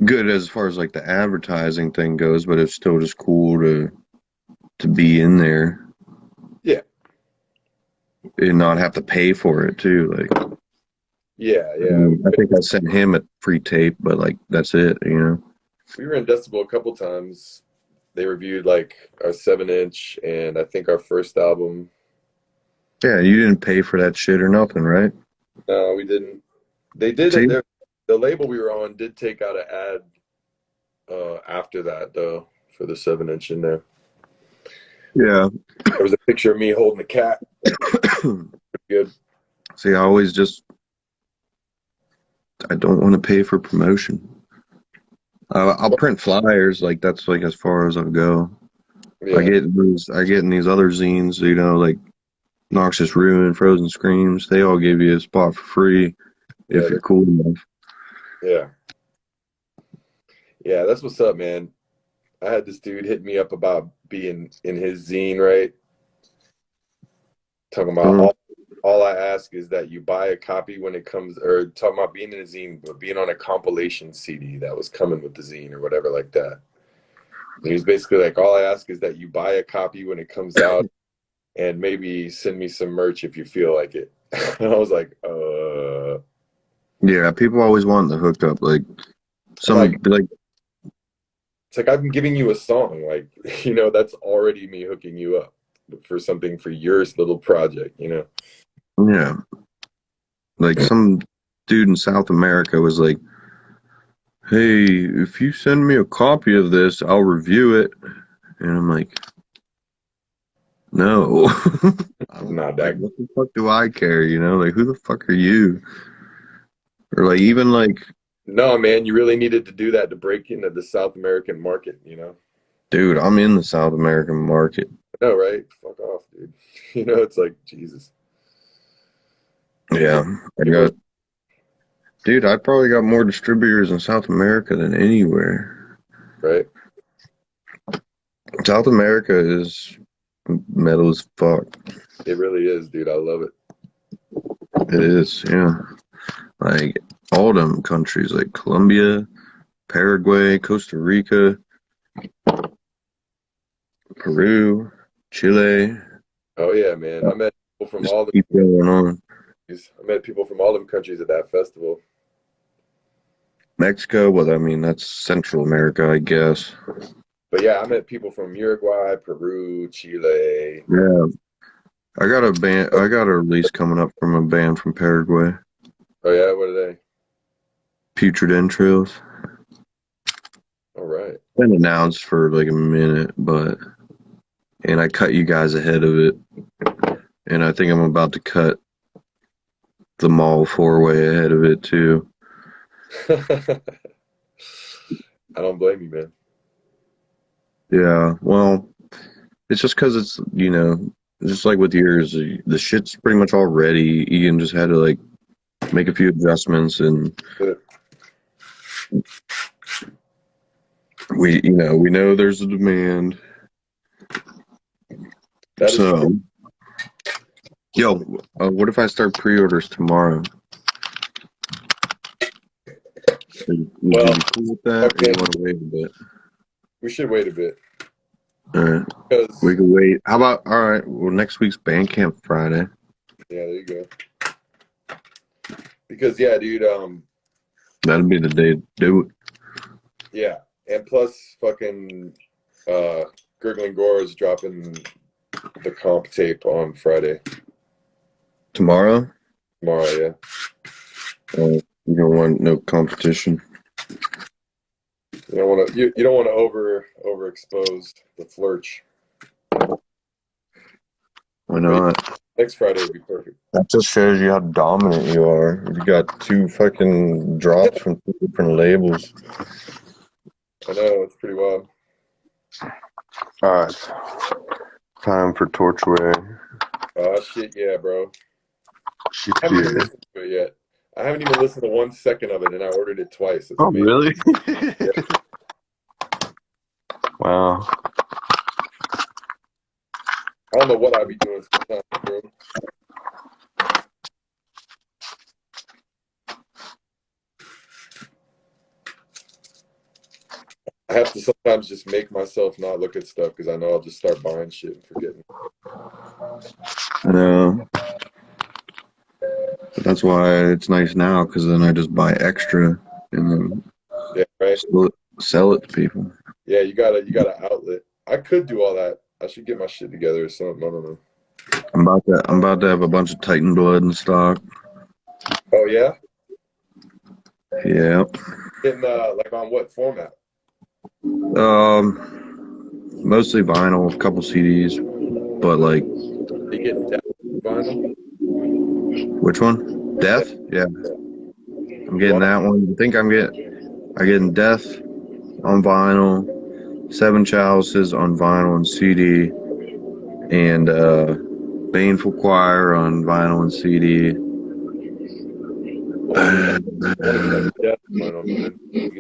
good as far as like the advertising thing goes, but it's still just cool to be in there. Yeah. And not have to pay for it too, like. Yeah. I think I sent him a free tape, but like that's it, you know. We were in Decibel a couple times They reviewed like our 7-inch and I think our first album. Yeah, you didn't pay for that shit or nothing, right? No, we didn't. They did See? it. The label we were on did take out an ad after that though for the 7-inch in there. Yeah. There was a picture of me holding a cat. Good. See, I don't want to pay for promotion. I'll print flyers, like that's like as far as I'll go. Yeah, I get in these other zines, you know, like Noxious Ruin, Frozen Screams. They all give you a spot for free yeah, if you're cool enough. yeah, yeah. That's what's up, man. I had this dude hit me up about being in his zine, right? Talking about Mm. all I ask is that you buy a copy when it comes, or talking about being in a zine, but being on a compilation CD that was coming with the zine or whatever like that. And he was basically like, all I ask is that you buy a copy when it comes out and maybe send me some merch if you feel like it. And I was like, Yeah, people always want the hooked up, like I'm like, like it's like I'm giving you a song, like, you know, that's already me hooking you up for something for your little project, you know? yeah, like some dude in South America was like, "Hey, if you send me a copy of this, I'll review it." And I'm like, "No, I don't, Not like that. what the fuck do I care? You know, like who the fuck are you?" Or like even like, No, man, you really needed to do that to break into the South American market, you know? dude, I'm in the South American market. I know, right? Fuck off, dude. You know, it's like, Jesus. Yeah, I You were got, dude, I probably got more distributors in South America than anywhere. right. South America is metal as fuck. It really is, dude. I love it. It is, yeah. Like all them countries, like Colombia, Paraguay, Costa Rica, Peru, Chile. Oh yeah, man. I met people from Just all the keep going on. I met people from all them countries at that festival. Mexico, well, I mean, that's Central America, I guess. But yeah, I met people from Uruguay, Peru, Chile. Yeah. I got a release coming up from a band from Paraguay. Oh yeah, what are they? Putrid Entrails. All right. Been announced for like a minute, and I cut you guys ahead of it. And I think I'm about to cut the Mall 4-way ahead of it too. I don't blame you, man. Yeah, well, it's just because it's, you know, just like with yours, the shit's pretty much all ready. Ian just had to like make a few adjustments, and But we know there's a demand. that is So, true. yo, what if I start pre-orders tomorrow? Would you Well, be cool with that, or you okay, want to wait a bit? we should wait a bit All right, we because can wait. How about, all right, well, next week's Bandcamp Friday. yeah, there you go. Because yeah, dude, That'll be the day to do it. yeah, and plus fucking Gurgling Gore is dropping the comp tape on Friday. Tomorrow? Tomorrow, yeah. You don't want no competition. You don't want to overexpose the flirch. Why not? Next Friday would be perfect. That just shows you how dominant you are. You got two fucking drops from two different labels. I know, it's pretty wild. All right. Time for Tortuary. Oh shit, yeah, bro. Shit, I haven't even yeah. listened to it yet. I haven't even listened to 1 second of it, and I ordered it twice. It's Oh, amazing. really? Yeah. Wow. I don't know what I'd be doing sometimes, bro. I have to sometimes just make myself not look at stuff because I know I'll just start buying shit and forgetting. I know. But that's why it's nice now, because then I just buy extra and then Yeah, right. sell it to people. Yeah, you got an outlet. I could do all that. I should get my shit together or something. I don't know. I'm about to have a bunch of Titan blood in stock. Oh yeah, Yeah. getting like on what format? Mostly vinyl, a couple CDs, but like Are you getting down vinyl? which one? Yeah, Death? Yeah, I'm you getting are. that one. I'm getting Death on vinyl, Seven Chalices on vinyl and CD, and Baneful Choir on vinyl and CD. I want to get I want to get that death vinyl, man. Get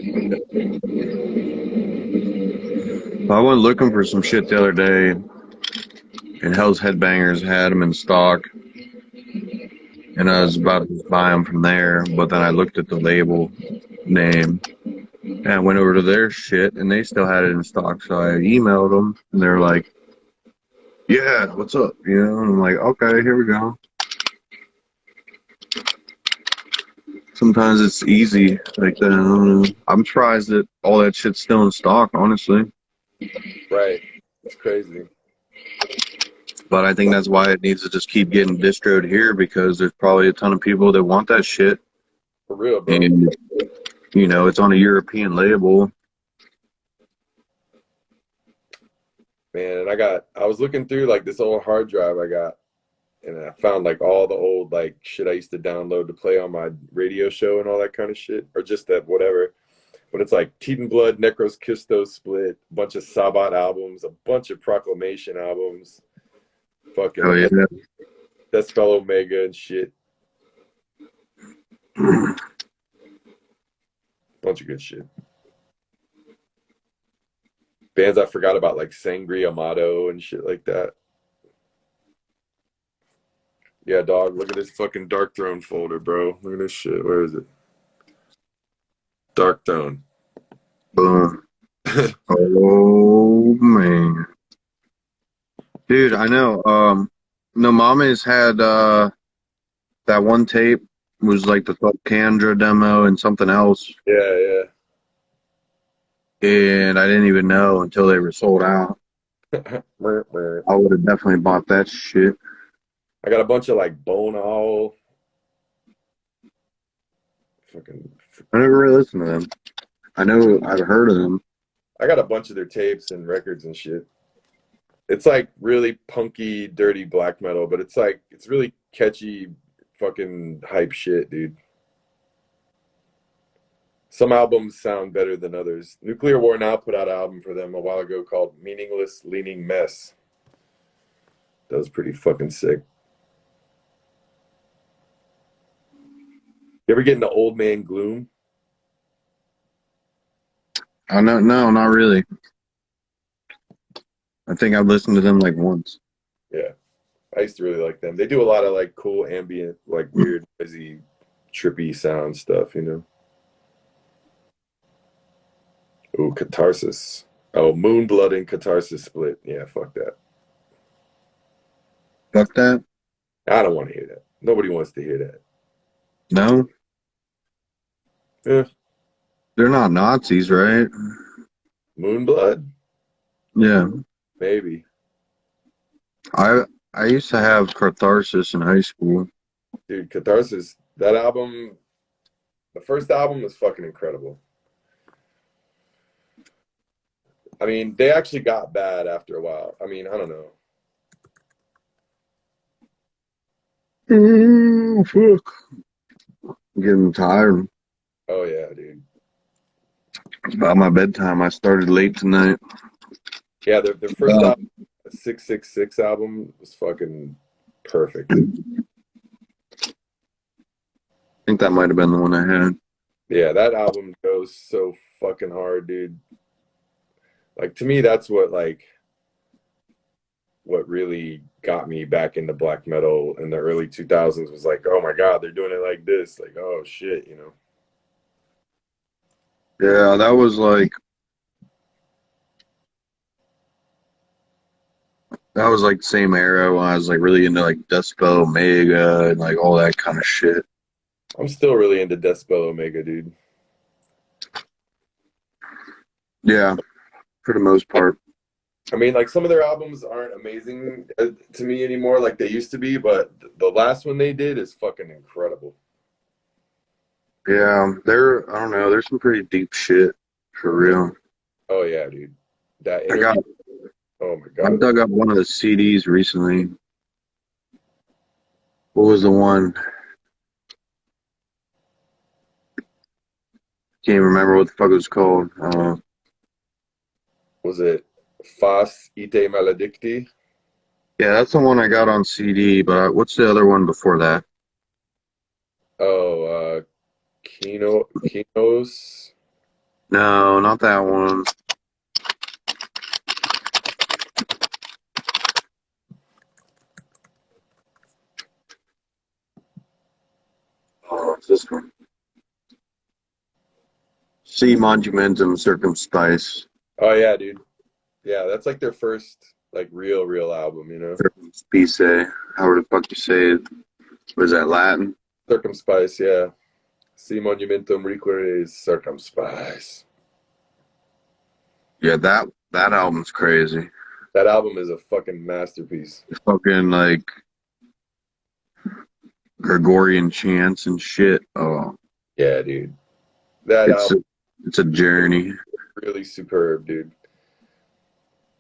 that death. I went looking for some shit the other day, and Hell's Headbangers had them in stock, and I was about to buy them from there, but then I looked at the label name, and I went over to their shit, and they still had it in stock, so I emailed them, and they're like, yeah, what's up? You know, and I'm like, okay, here we go. Sometimes it's easy like that. I don't know. I'm surprised that all that shit's still in stock, honestly. Right. It's crazy. But I think that's why it needs to just keep getting distroed here because there's probably a ton of people that want that shit. For real, bro. And, it's on a European label. Man, and I was looking through like this old hard drive I got, and I found like all the old like shit I used to download to play on my radio show and all that kind of shit, or just that whatever. But it's like Teton Blood, Necros Kistos split, a bunch of Sabbath albums, a bunch of Proclamation albums, Oh, fucking yeah. Death Spell Omega and shit. Bunch of good shit. Bands I forgot about like Sangria Amato and shit like that. Yeah, dog, look at this fucking Dark Throne folder, bro. Look at this shit. Where is it? Dark Throne. Boom. Oh, man. Dude, I know. No Mama's had that one tape was like the Candra demo and something else. Yeah, yeah. And I didn't even know until they were sold out. I would have definitely bought that shit. I got a bunch of like Bone Owl. Fucking. I never really listened to them. I know I've heard of them. I got a bunch of their tapes and records and shit. It's like really punky, dirty black metal, but it's like it's really catchy, fucking hype shit, dude. Some albums sound better than others. Nuclear War Now put out an album for them a while ago called Meaningless Leaning Mess. That was pretty fucking sick. You ever get into Old Man Gloom? Oh, no, not really. I think I've listened to them like once. Yeah. I used to really like them. They do a lot of like cool ambient, like weird, noisy, trippy sound stuff, you know? Ooh, Catharsis. Oh, Moonblood and Catharsis split. Yeah, fuck that. Fuck that? I don't want to hear that. Nobody wants to hear that. No? Yeah. They're not Nazis, right? Moonblood? Yeah. Maybe. I used to have Catharsis in high school. Dude, Catharsis, that album, the first album was fucking incredible. I mean, they actually got bad after a while. I mean, I don't know. Oh, fuck. I'm getting tired. Oh, yeah, dude. It's about my bedtime. I started late tonight. Yeah, their first album, 666 album, was fucking perfect. I think that might have been the one I had. Yeah, that album goes so fucking hard, dude. Like, to me, that's what really got me back into black metal in the early 2000s was like, oh my God, they're doing it like this. Like, oh shit, you know? Yeah, that was like the same era when I was like really into like Deathspell Omega and like all that kind of shit. I'm still really into Death Spell Omega, dude. Yeah. for the most part. I mean, like some of their albums aren't amazing to me anymore, like they used to be. But the last one they did is fucking incredible. Yeah, I don't know, there's some pretty deep shit for real. Oh yeah, dude. That I got interview. Oh my I god. dug up one of the CDs recently. What was the one? Can't remember what the fuck it was called. Was it Fas Ite Maledicti? Yeah, that's the one I got on CD. But what's the other one before that? Oh, Kinos. No, not that one. Oh, it's this one. C Monumentum Circumspice. Oh yeah, dude. Yeah, that's like their first like real album, you know. Circumspice. How the fuck you say it? Was that Latin? Circumspice, yeah. Si monumentum requiris circumspice. Yeah, that album's crazy. That album is a fucking masterpiece. It's fucking like Gregorian chants and shit. Oh, Yeah, dude. That it's album a, it's a journey. is really superb, dude.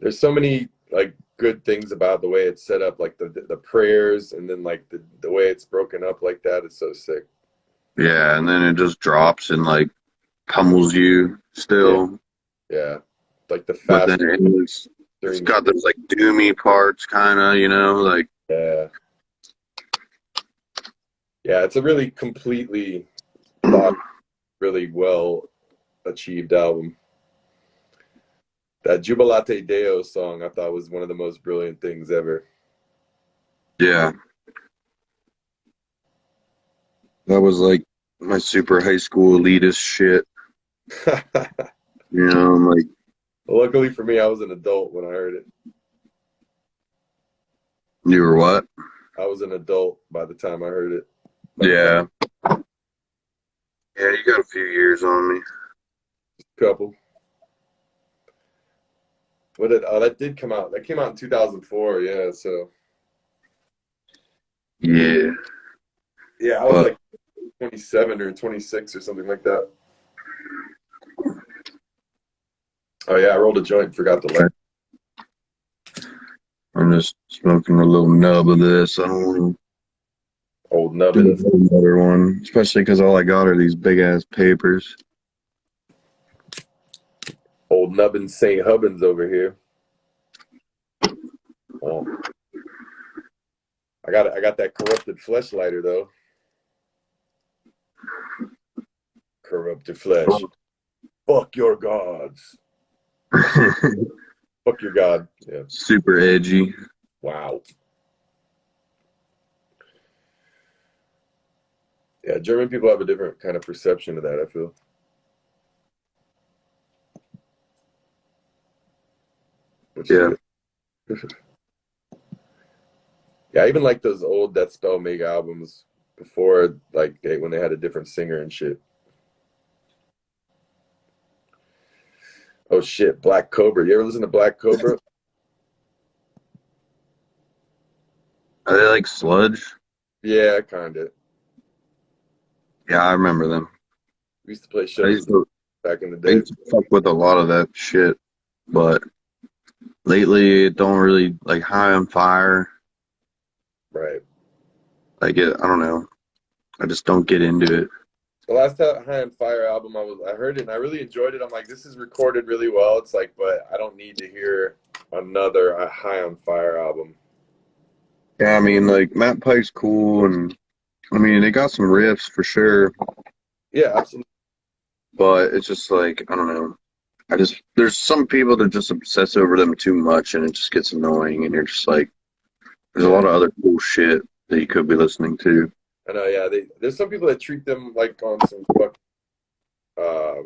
There's so many like good things about the way it's set up, like the prayers, and then like the way it's broken up like that. It's so sick. Yeah, and then it just drops and like pummels you Yeah, still. yeah. Like the But then fast it's during. got those like doomy parts, kind of, like Yeah, yeah. It's a really completely thought, really well achieved album. That Jubilate Deo song I thought was one of the most brilliant things ever. yeah, that was like my super high school elitist shit. I'm like, Luckily for me, I was an adult when I heard it. you were what? I was an adult by the time I heard it. Yeah, yeah, you got a few years on me. Couple. Oh, that did come out. That came out in 2004. Yeah, so Yeah, yeah, I was but like 27 or 26 or something like that. Oh yeah, I rolled a joint, forgot the light. I'm just smoking a little nub of this. I don't want Old to nubbins, do another one, especially because all I got are these big ass papers. old nubbins St. Hubbins over here. Oh, I got that corrupted flesh lighter though. Corrupted flesh. Fuck your gods. Fuck your god. Yeah. Super edgy. Wow. Yeah, German people have a different kind of perception of that, I feel. Which is Yeah. good. Yeah, I even like those old Death Spell Mega albums before, like when they had a different singer and shit. Oh shit, Black Cobra. You ever listen to Black Cobra? Are they like sludge? Yeah, kind of. Yeah, I remember them. We used to play I shows used with to, them back in the I day. used to fuck with a lot of that shit, but lately it don't really like High on Fire. Right. Like it, I don't know. I just don't get into it. The last High on Fire album, I heard it and I really enjoyed it. I'm like, this is recorded really well. It's like, but I don't need to hear another High on Fire album. Yeah, I mean, like Matt Pike's cool, and I mean, they got some riffs for sure, Yeah, absolutely. but it's just like I don't know. There's some people that just obsess over them too much, and it just gets annoying, and you're just like, there's a Yeah, lot of other cool shit that you could be listening to. I know. Yeah, there's some people that treat them like on some fuck, uh,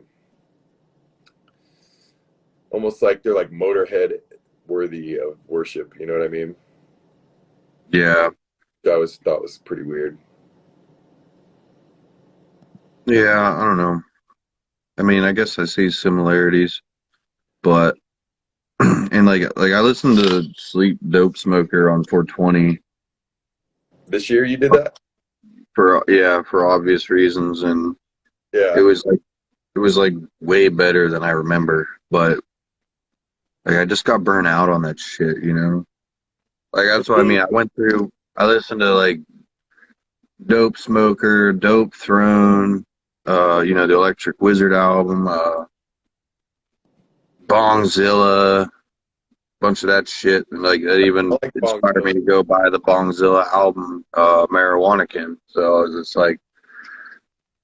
almost like they're like Motorhead worthy of worship. You know what I mean? Yeah, Which I always thought was pretty weird. yeah, I don't know. I mean, I guess I see similarities, but And like I listened to Sleep Dope Smoker on 420 This year you did that? for obvious reasons, and it Yeah. was like it was like way better than I remember. But like I just got burnt out on that shit, you know. Like For that's what I mean. me, I listened to like Dope Smoker, Dope Throne, the Electric Wizard album, Bongzilla, bunch of that shit, and like that I even like inspired Bongzilla. me to go buy the Bongzilla album, Marijuana Kin. So I was just like,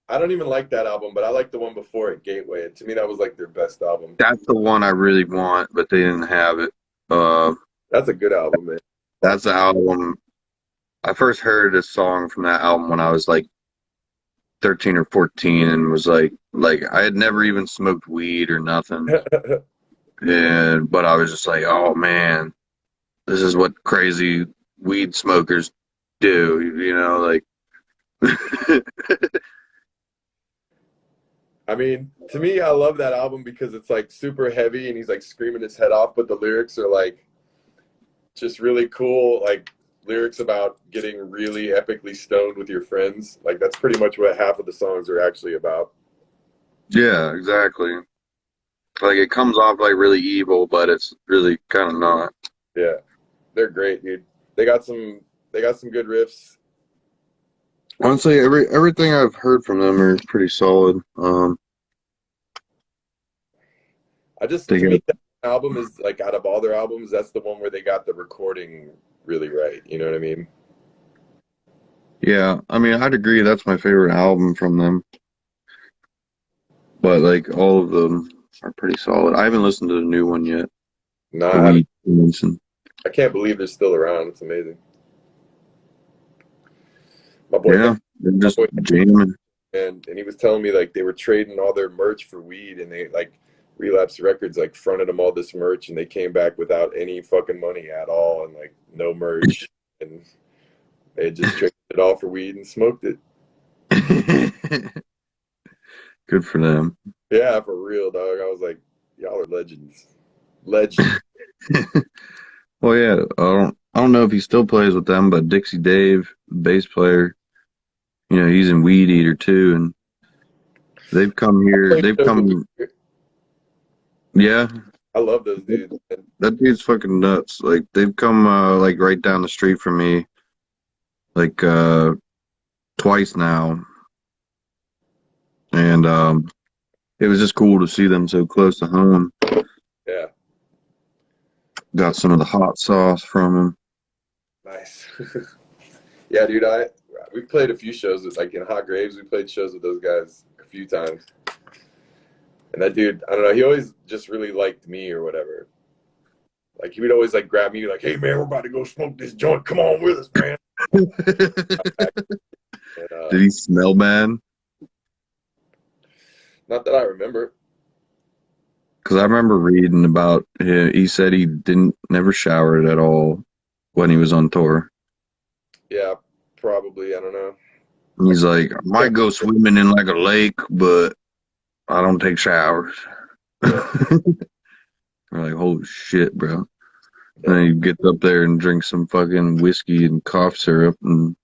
I don't even like that album, but I like the one before it, Gateway. And to me, that was like their best album. that's the one I really want, but they didn't have it. Uh, That's a good album, man. that's the album. I first heard a song from that album when I was like 13 or 14, and was like I had never even smoked weed or nothing, and but I was just like, oh man, this is what crazy weed smokers do, like. I mean, to me, I love that album because it's like super heavy and he's like screaming his head off, but the lyrics are like just really cool, like lyrics about getting really epically stoned with your friends. Like that's pretty much what half of the songs are actually about. Yeah, exactly. Like it comes off like really evil, but it's really kind of not. Yeah. They're great, dude. They got some they got some good riffs. Honestly, everything I've heard from them are pretty solid. I just They to me got that album is like out of all their albums, that's the one where they got the recording really right. You know what I mean? Yeah, I mean, I'd agree that's my favorite album from them, but like all of them are pretty solid. I haven't listened to the new one yet. No, The I haven't. Weed Listen. I can't believe they're still around. It's amazing. My boy Yeah, they're my just boy jamming. and he was telling me like they were trading all their merch for weed and they like Relapse Records like fronted them all this merch and they came back without any fucking money at all and like no merch and they just traded it all for weed and smoked it. Good for them. Yeah, for real, dog. I was like, y'all are legends. Legend. Well, yeah, I don't know if he still plays with them, but Dixie Dave, the bass player, he's in Weed Eater too, and they've come here. Played They've shows with come, yeah. I love those dudes. Man. That dude's fucking nuts. Like they've come like right down the street from me, like twice now, and it was just cool to see them so close to home. Yeah, Got some of the hot sauce from them. nice. Yeah, dude. We've played a few shows with like in Hot Graves. We played shows with those guys a few times. And that dude, I don't know, he always just really liked me or whatever. Like he would always like grab me like, "Hey man, we're about to go smoke this joint. Come on with us, man." And, Did he smell bad? not that I remember. Because I remember reading about he said he didn't never showered at all when he was on tour. Yeah, probably. I don't know. He's like, I Yeah, might go swimming in like a lake, but I don't take showers. yeah, We're like, holy shit, bro. yeah. And then he gets up there and drinks some fucking whiskey and cough syrup, and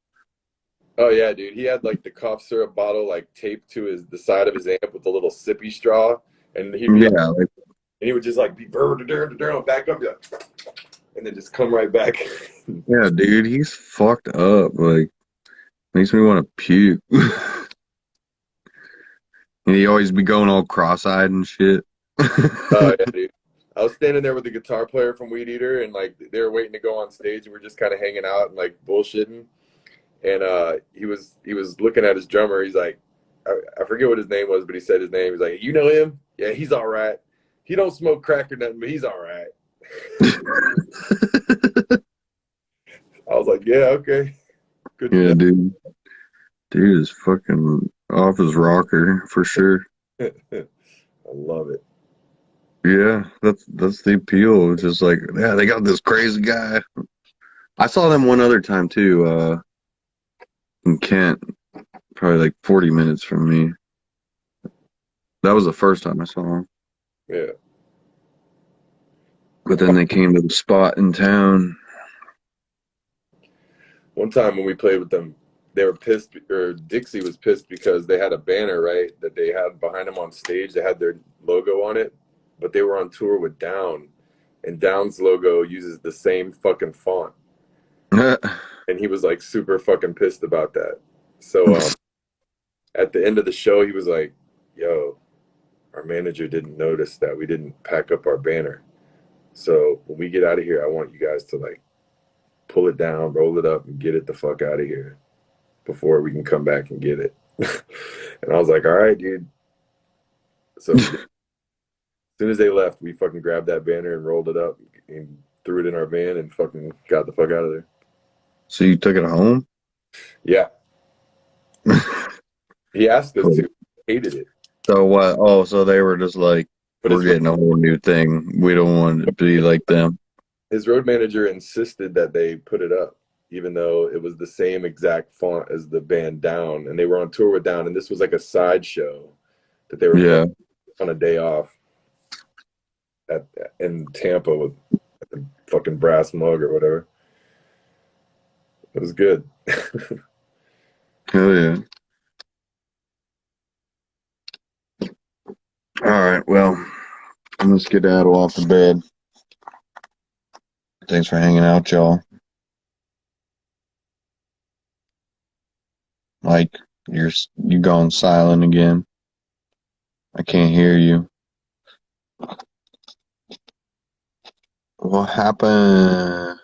Oh yeah, dude. He had like the cough syrup bottle like taped to the side of his amp with a little sippy straw, and he'd be like, yeah, like, and he would just like be back up, yeah, and then just come right back. yeah, dude, he's fucked up. Like, makes me want to puke. And he always be going all cross-eyed and shit. Oh yeah, dude. I was standing there with the guitar player from Weed Eater, and like they were waiting to go on stage, and we're just kind of hanging out and like bullshitting. And he was looking at his drummer. He's like, I forget what his name was, but he said his name. He's like, you know him? Yeah, he's all right. He don't smoke crack or nothing, but he's all right. I was like, yeah, okay, good to Yeah, dude. Dude is fucking off his rocker for sure. know. I love it. Yeah, that's the appeal. It's just like, yeah, they got this crazy guy. I saw them one other time too, in Kent, probably like 40 minutes from me. That was the first time I saw him. Yeah, But then they came to the spot in town. One time when we played with them, they were pissed, or Dixie was pissed because they had a banner, right, that they had behind them on stage. They had their logo on it, but they were on tour with Down, and Down's logo uses the same fucking font. And he was like super fucking pissed about that. So at the end of the show, he was like, yo, our manager didn't notice that we didn't pack up our banner. So when we get out of here, I want you guys to like pull it down, roll it up, and get it the fuck out of here before we can come back and get it. And I was like, all right, dude. So as soon as they left, we fucking grabbed that banner and rolled it up and threw it in our van and fucking got the fuck out of there. So you took it home? Yeah. He asked us to. Hated it. So what? Oh, so they were just like, But we're getting a whole new thing. We don't want it to be like them. his road manager insisted that they put it up, even though it was the same exact font as the band Down, and they were on tour with Down, and this was like a sideshow that they were playing on a day off in Tampa with the fucking Brass Mug or whatever. It was good. Hell yeah. All right, well, let's get Adel off the bed. Thanks for hanging out, y'all. Mike, you're gone silent again. I can't hear you. What happened?